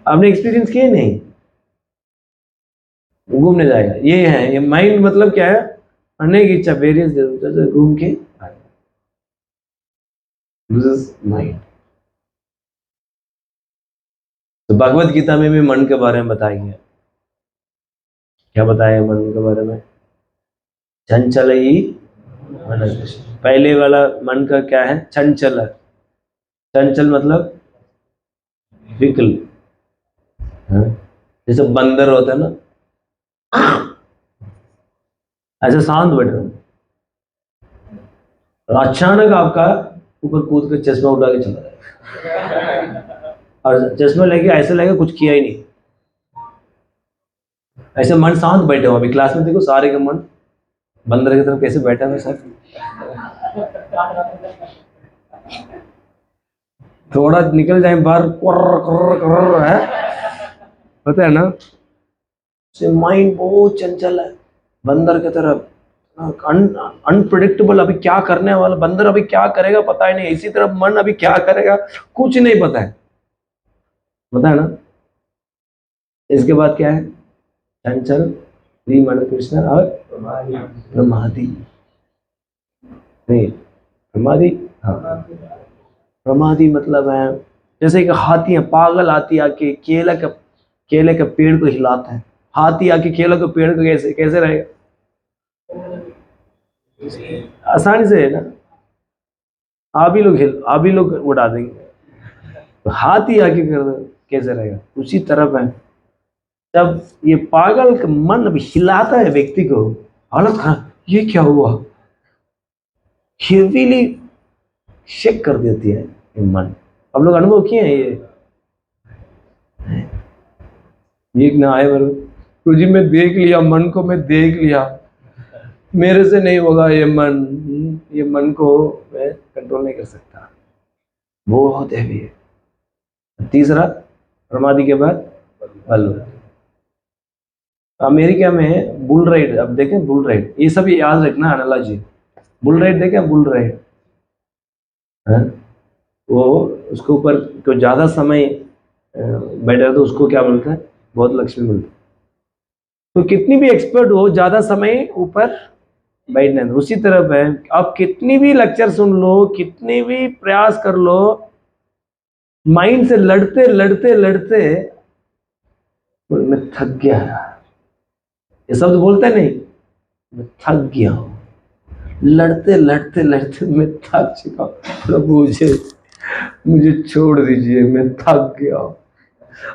Speaker 2: आपने एक्सपीरियंस किए? नहीं, घूमने जाएगा। ये है, ये माइंड मतलब क्या है? अनेक इच्छा, वेरियस, घूम के माइंड। तो भगवत गीता में भी मन के बारे में बताया गया। क्या बताया मन के बारे में? चंचल ही मन। पहले वाला मन का क्या है? चंचल। चंचल मतलब विकल, जैसे बंदर होता है ना, ऐसे शांत बैठ रहे, अचानक आपका ऊपर कूद के चश्मा उठा के चला जाए, और चश्मा लेके ऐसे लगे कुछ किया ही नहीं, ऐसे मन शांत बैठे हो। अभी क्लास में देखो सारे का मन बंदर की तरफ कैसे बैठा है सर? थोड़ा निकल जाए बाहर, कुर्र कुर्र कुर्र है, पता है ना? से माइंड बहुत चंचल है बंदर की तरफ, अनप्रिडिक्टेबल। अभी क्या करने वाला बंदर, अभी क्या करेगा पता ही नहीं। इसी तरफ मन अभी क्या करेगा कुछ नहीं पता है, पता है ना? इसके बाद क्या है? चंचल, श्री मन कृष्ण और प्रमादी। नहीं, प्रमादी, हाँ, प्रमादी मतलब है जैसे कि हाथी है, पागल हाथी आके केले के पेड़ को हिलाता है। हाथी आके केले के पेड़ को कैसे कैसे रहेगा? आसानी से है ना, आप ही लोग उड़ा देंगे। तो हाथी आके कर दो, कैसे रहेगा? उसी तरफ है, जब ये पागल का मन अभी हिलाता है व्यक्ति को, हालत खराब, ये क्या हुआ, हेवीली शेक कर देती है ये मन। आप लोग अनुभव किए हैं ये ना आए मेरे तो जी, मैं देख लिया मन को, मैं देख लिया, मेरे से नहीं होगा ये मन को मैं कंट्रोल नहीं कर सकता, बहुत हैवी है। तीसरा प्रमादी के बाद बल्लू। अमेरिका में बुल राइड, अब देखें बुल राइड, ये सब याद रखना एनालॉजी। बुल राइड देखें, बुल राइड है, वो उसके ऊपर तो ज्यादा समय बैठा तो उसको क्या मिलता है? बहुत लक्ष्मी मिलती है। तो कितनी भी एक्सपर्ट हो, ज्यादा समय ऊपर बैठना है। उसी तरफ है, आप कितनी भी लेक्चर सुन लो, कितनी भी प्रयास कर लो, माइंड से लड़ते लड़ते लड़ते मैं थक गया, ये शब्द बोलते नहीं, मैं थक गया हूं, लड़ते लड़ते लड़ते मैं थक चुका हूं, प्रभु मुझे छोड़ दीजिए, मैं थक गया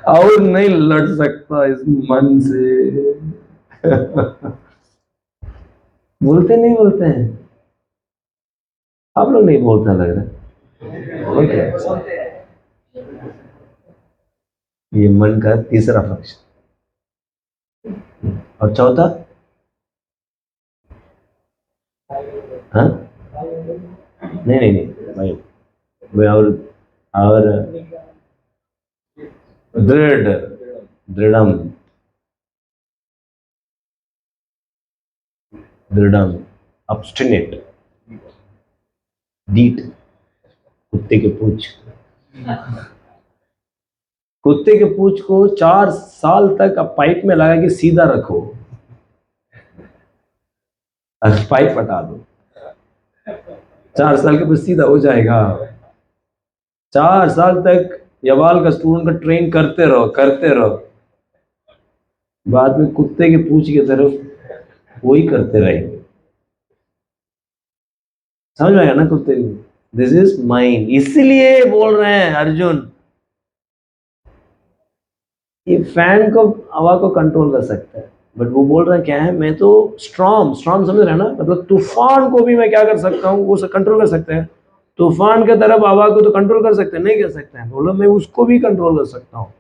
Speaker 2: और नहीं लड़ सकता इस मन से। बोलते नहीं, बोलते हैं आप लोग, नहीं बोलते लग रहा है, बोलते हैं। ये मन का तीसरा फंक्शन। और चौथा, हाँ, नहीं नहीं नहीं भाई, और दृढ़, दृढ़म, दृढ़म, ऑब्स्टिनेट, डीट, कुत्ते के पूंछ, कुत्ते के पूंछ को 4 साल तक आप पाइप में लगा के सीधा रखो, पाइप हटा दो, 4 साल के बाद सीधा हो जाएगा। 4 साल तक यवाल का स्टूडेंट का ट्रेन करते रहो, करते रहो, बाद में कुत्ते के पूंछ की तरफ वही करते रहेंगे। समझ में आया ना? कुत्ते, दिस इज माइंड। इसलिए बोल रहे हैं अर्जुन, ये फैन को, हवा को कंट्रोल कर सकता है, बट वो बोल रहा है क्या है, मैं तो स्ट्रॉन्ग, स्ट्रॉन्ग समझ रहे हैं ना? मतलब तूफान को भी मैं क्या कर सकता हूँ, वो कंट्रोल कर सकते हैं। तूफान के तरफ हवा को तो कंट्रोल कर सकते हैं, नहीं कर सकते हैं? बोलो मैं उसको भी कंट्रोल कर सकता हूँ,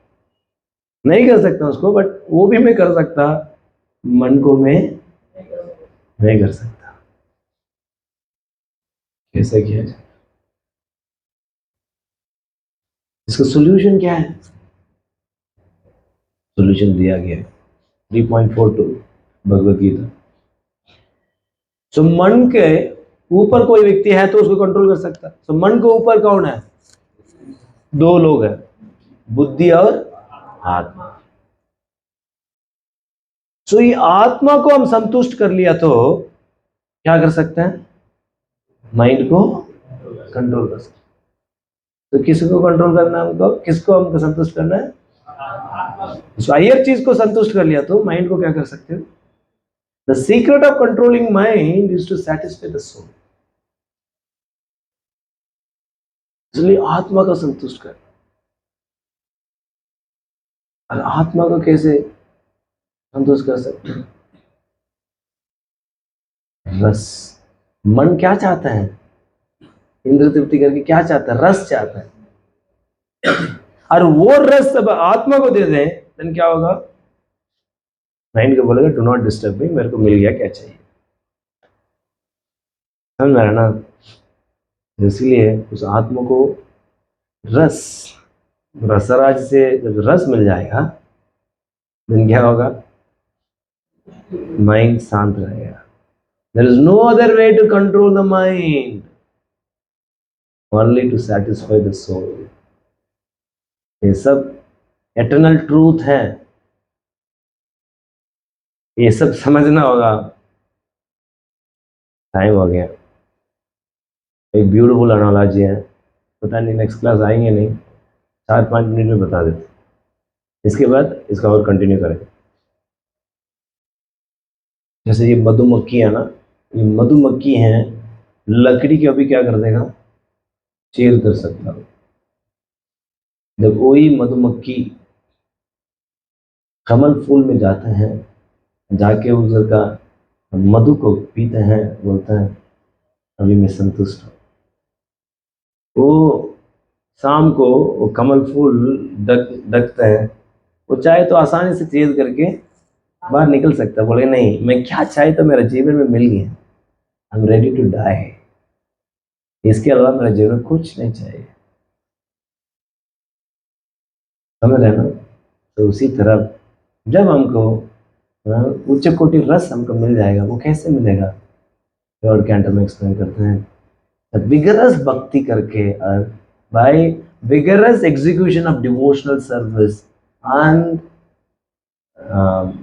Speaker 2: नहीं कर सकता उसको, बट वो भी मैं कर सकता, मन को मैं नहीं कर सकता। कैसे किया जाए? इसका सोल्यूशन क्या है? सोल्यूशन दिया गया है 3.42 भगवत गीता। सो मन के ऊपर कोई व्यक्ति है तो उसको कंट्रोल कर सकता है। सो मन के ऊपर कौन है? 2 लोग हैं, बुद्धि और आत्मा। सो ये आत्मा को हम संतुष्ट कर लिया तो क्या कर सकते हैं? माइंड को कंट्रोल कर सकते हैं। तो किसको कंट्रोल करना है हमको? किसको हमको संतुष्ट करना है? सो हायर चीज को संतुष्ट कर लिया तो माइंड को क्या कर सकते हो? The secret of controlling mind is to satisfy the soul. इसलिए आत्मा को संतुष्ट कर। और आत्मा को कैसे संतुष्ट कर सकते हैं? रस। मन क्या चाहता है? इंद्र तृप्ति करके क्या चाहता है? रस चाहता है। और वो रस अब आत्मा को दे दें, then क्या होगा? माइंड को बोलेगा डू नॉट डिस्टर्ब मी, मेरे को मिल गया क्या चाहिए। समझ में आ रहा ना? इसलिए उस आत्मा को रसराज से जब रस मिल जाएगा, दिन क्या होगा? माइंड शांत रहेगा. There is no other way to control the mind, only to satisfy the soul. ये सब eternal truth है, ये सब समझना होगा. टाइम हो गया. एक ब्यूटीफुल एनालॉजी है, पता नहीं नेक्स्ट क्लास आएंगे नहीं, 4-5 मिनट में बता देते. इसके बाद इसका और कंटिन्यू करें. जैसे ये मधुमक्खी है ना, ये मधुमक्खी है, लकड़ी को अभी क्या कर देगा? चेर कर सकता है. जब वही मधुमक्खी कमल फूल में जाते हैं, जाके उधर का मधु को पीते हैं, बोलते हैं अभी मैं संतुष्ट हूँ. वो शाम को वो कमल फूल ढकते हैं, वो चाहे तो आसानी से चेज करके बाहर निकल सकता है. बोले नहीं, मैं क्या चाहे तो मेरा जीवन में मिल गया, I am ready to die, इसके अलावा मेरा जीवन में कुछ नहीं चाहिए. समझ रहे ना? तो उसी तरह जब हमको उच्च कोटि रस हमको मिल जाएगा, वो कैसे मिलेगा? लॉर्ड कैंटर में एक्सप्लेन करते हैं, विगरस भक्ति करके, by vigorous execution of devotional service and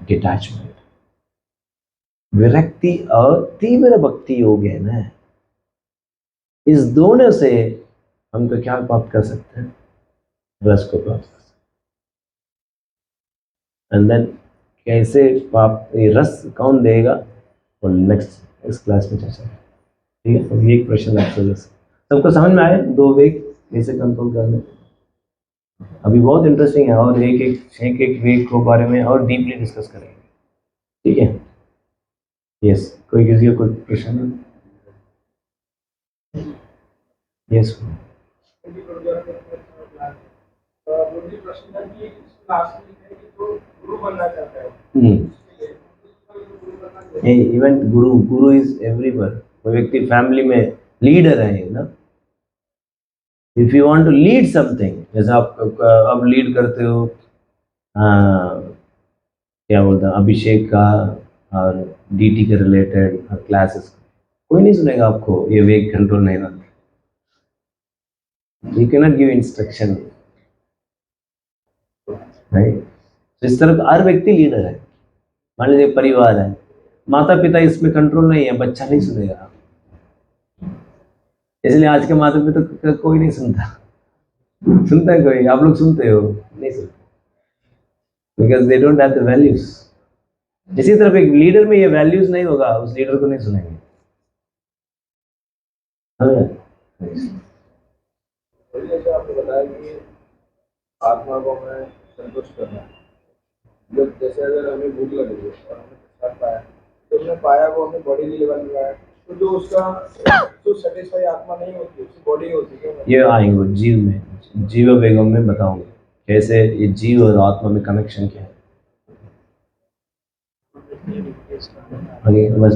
Speaker 2: detachment. विरक्ति और तीव्र भक्ति योग है ना, इस दोनों से हम तो क्या प्राप्त कर सकते हैं? रस को प्राप्त कर सकते हैं. एंड देन कैसे प्राप्त, ये रस कौन देगा, और नेक्स्ट इस क्लास में चर्चा करें. ठीक है. अब ये एक प्रश्न आपसे सबको समझ में आए? 2 वेग कैसे कंट्रोल करने, अभी बहुत इंटरेस्टिंग है, और एक वेग को बारे में और डीपली डिस्कस करेंगे. ठीक है. यस, कोई किसी को कोई प्रश्न? Yes. Even guru is everywhere. कोई व्यक्ति फैमिली में लीडर है ना, if you want to lead something, जैसे आप अब लीड करते हो क्या बोलते हैं, अभिषेक का और डीटी के रिलेटेड क्लासेस, कोई नहीं सुनेगा आपको, ये वेग कंट्रोल नहीं रहता. You can not give instruction, right? इस तरह हर व्यक्ति लीडर है. मान लीजिए परिवार है, माता पिता इसमें कंट्रोल नहीं है, बच्चा नहीं सुनेगा. इसलिए आज के माता पिता कोई नहीं सुनता. सुनता है कोई? आप लोग सुनते हो? नहीं सुनते, because they don't have the values. इसी तरह एक लीडर में ये वैल्यूज नहीं होगा, उस लीडर को नहीं सुनेंगे.
Speaker 4: जैसे आपने बताया कि आत्मा को हमें संतुष्ट करना है, जैसे अगर हमें भूख लग रही है और हमने प्रसाद पाया, तो हमने पाया वो हमें बॉडी लेवल में आया, तो जो उसका जो सेटिस्फाई आत्मा नहीं होती, उसकी बॉडी होती है.
Speaker 2: ये आएंगे जीव में, जीव वेगम में बताऊंगा कैसे ये जीव और आत्मा में कनेक्शन क्या है. बस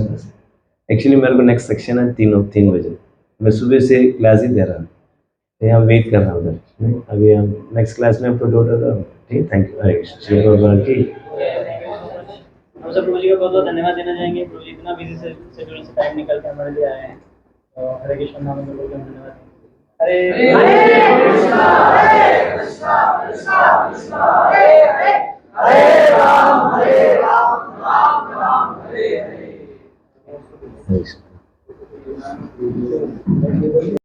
Speaker 2: एक्चुअली मेरे को नेक्स्ट सेक्शन है 3 बजे. मैं सुबह से क्लास ही दे रहा हूँ, यहाँ वेट कर रहा हूँ उधर. अभी हम नेक्स्ट क्लास में आपको टोटल. ठीक, थैंक यू. हरे कृष्ण.
Speaker 3: हम सब प्रभु जी का बहुत बहुत धन्यवाद देना चाहेंगे. प्रभु जी इतना बिजी शेड्यूल से टाइम निकल के हमारे लिए आए हैं, तो हरे कृष्ण नाम में बोल के धन्यवाद. हरे कृष्णा कृष्णा कृष्णा हरे हरे, हरे राम राम राम हरे हरे.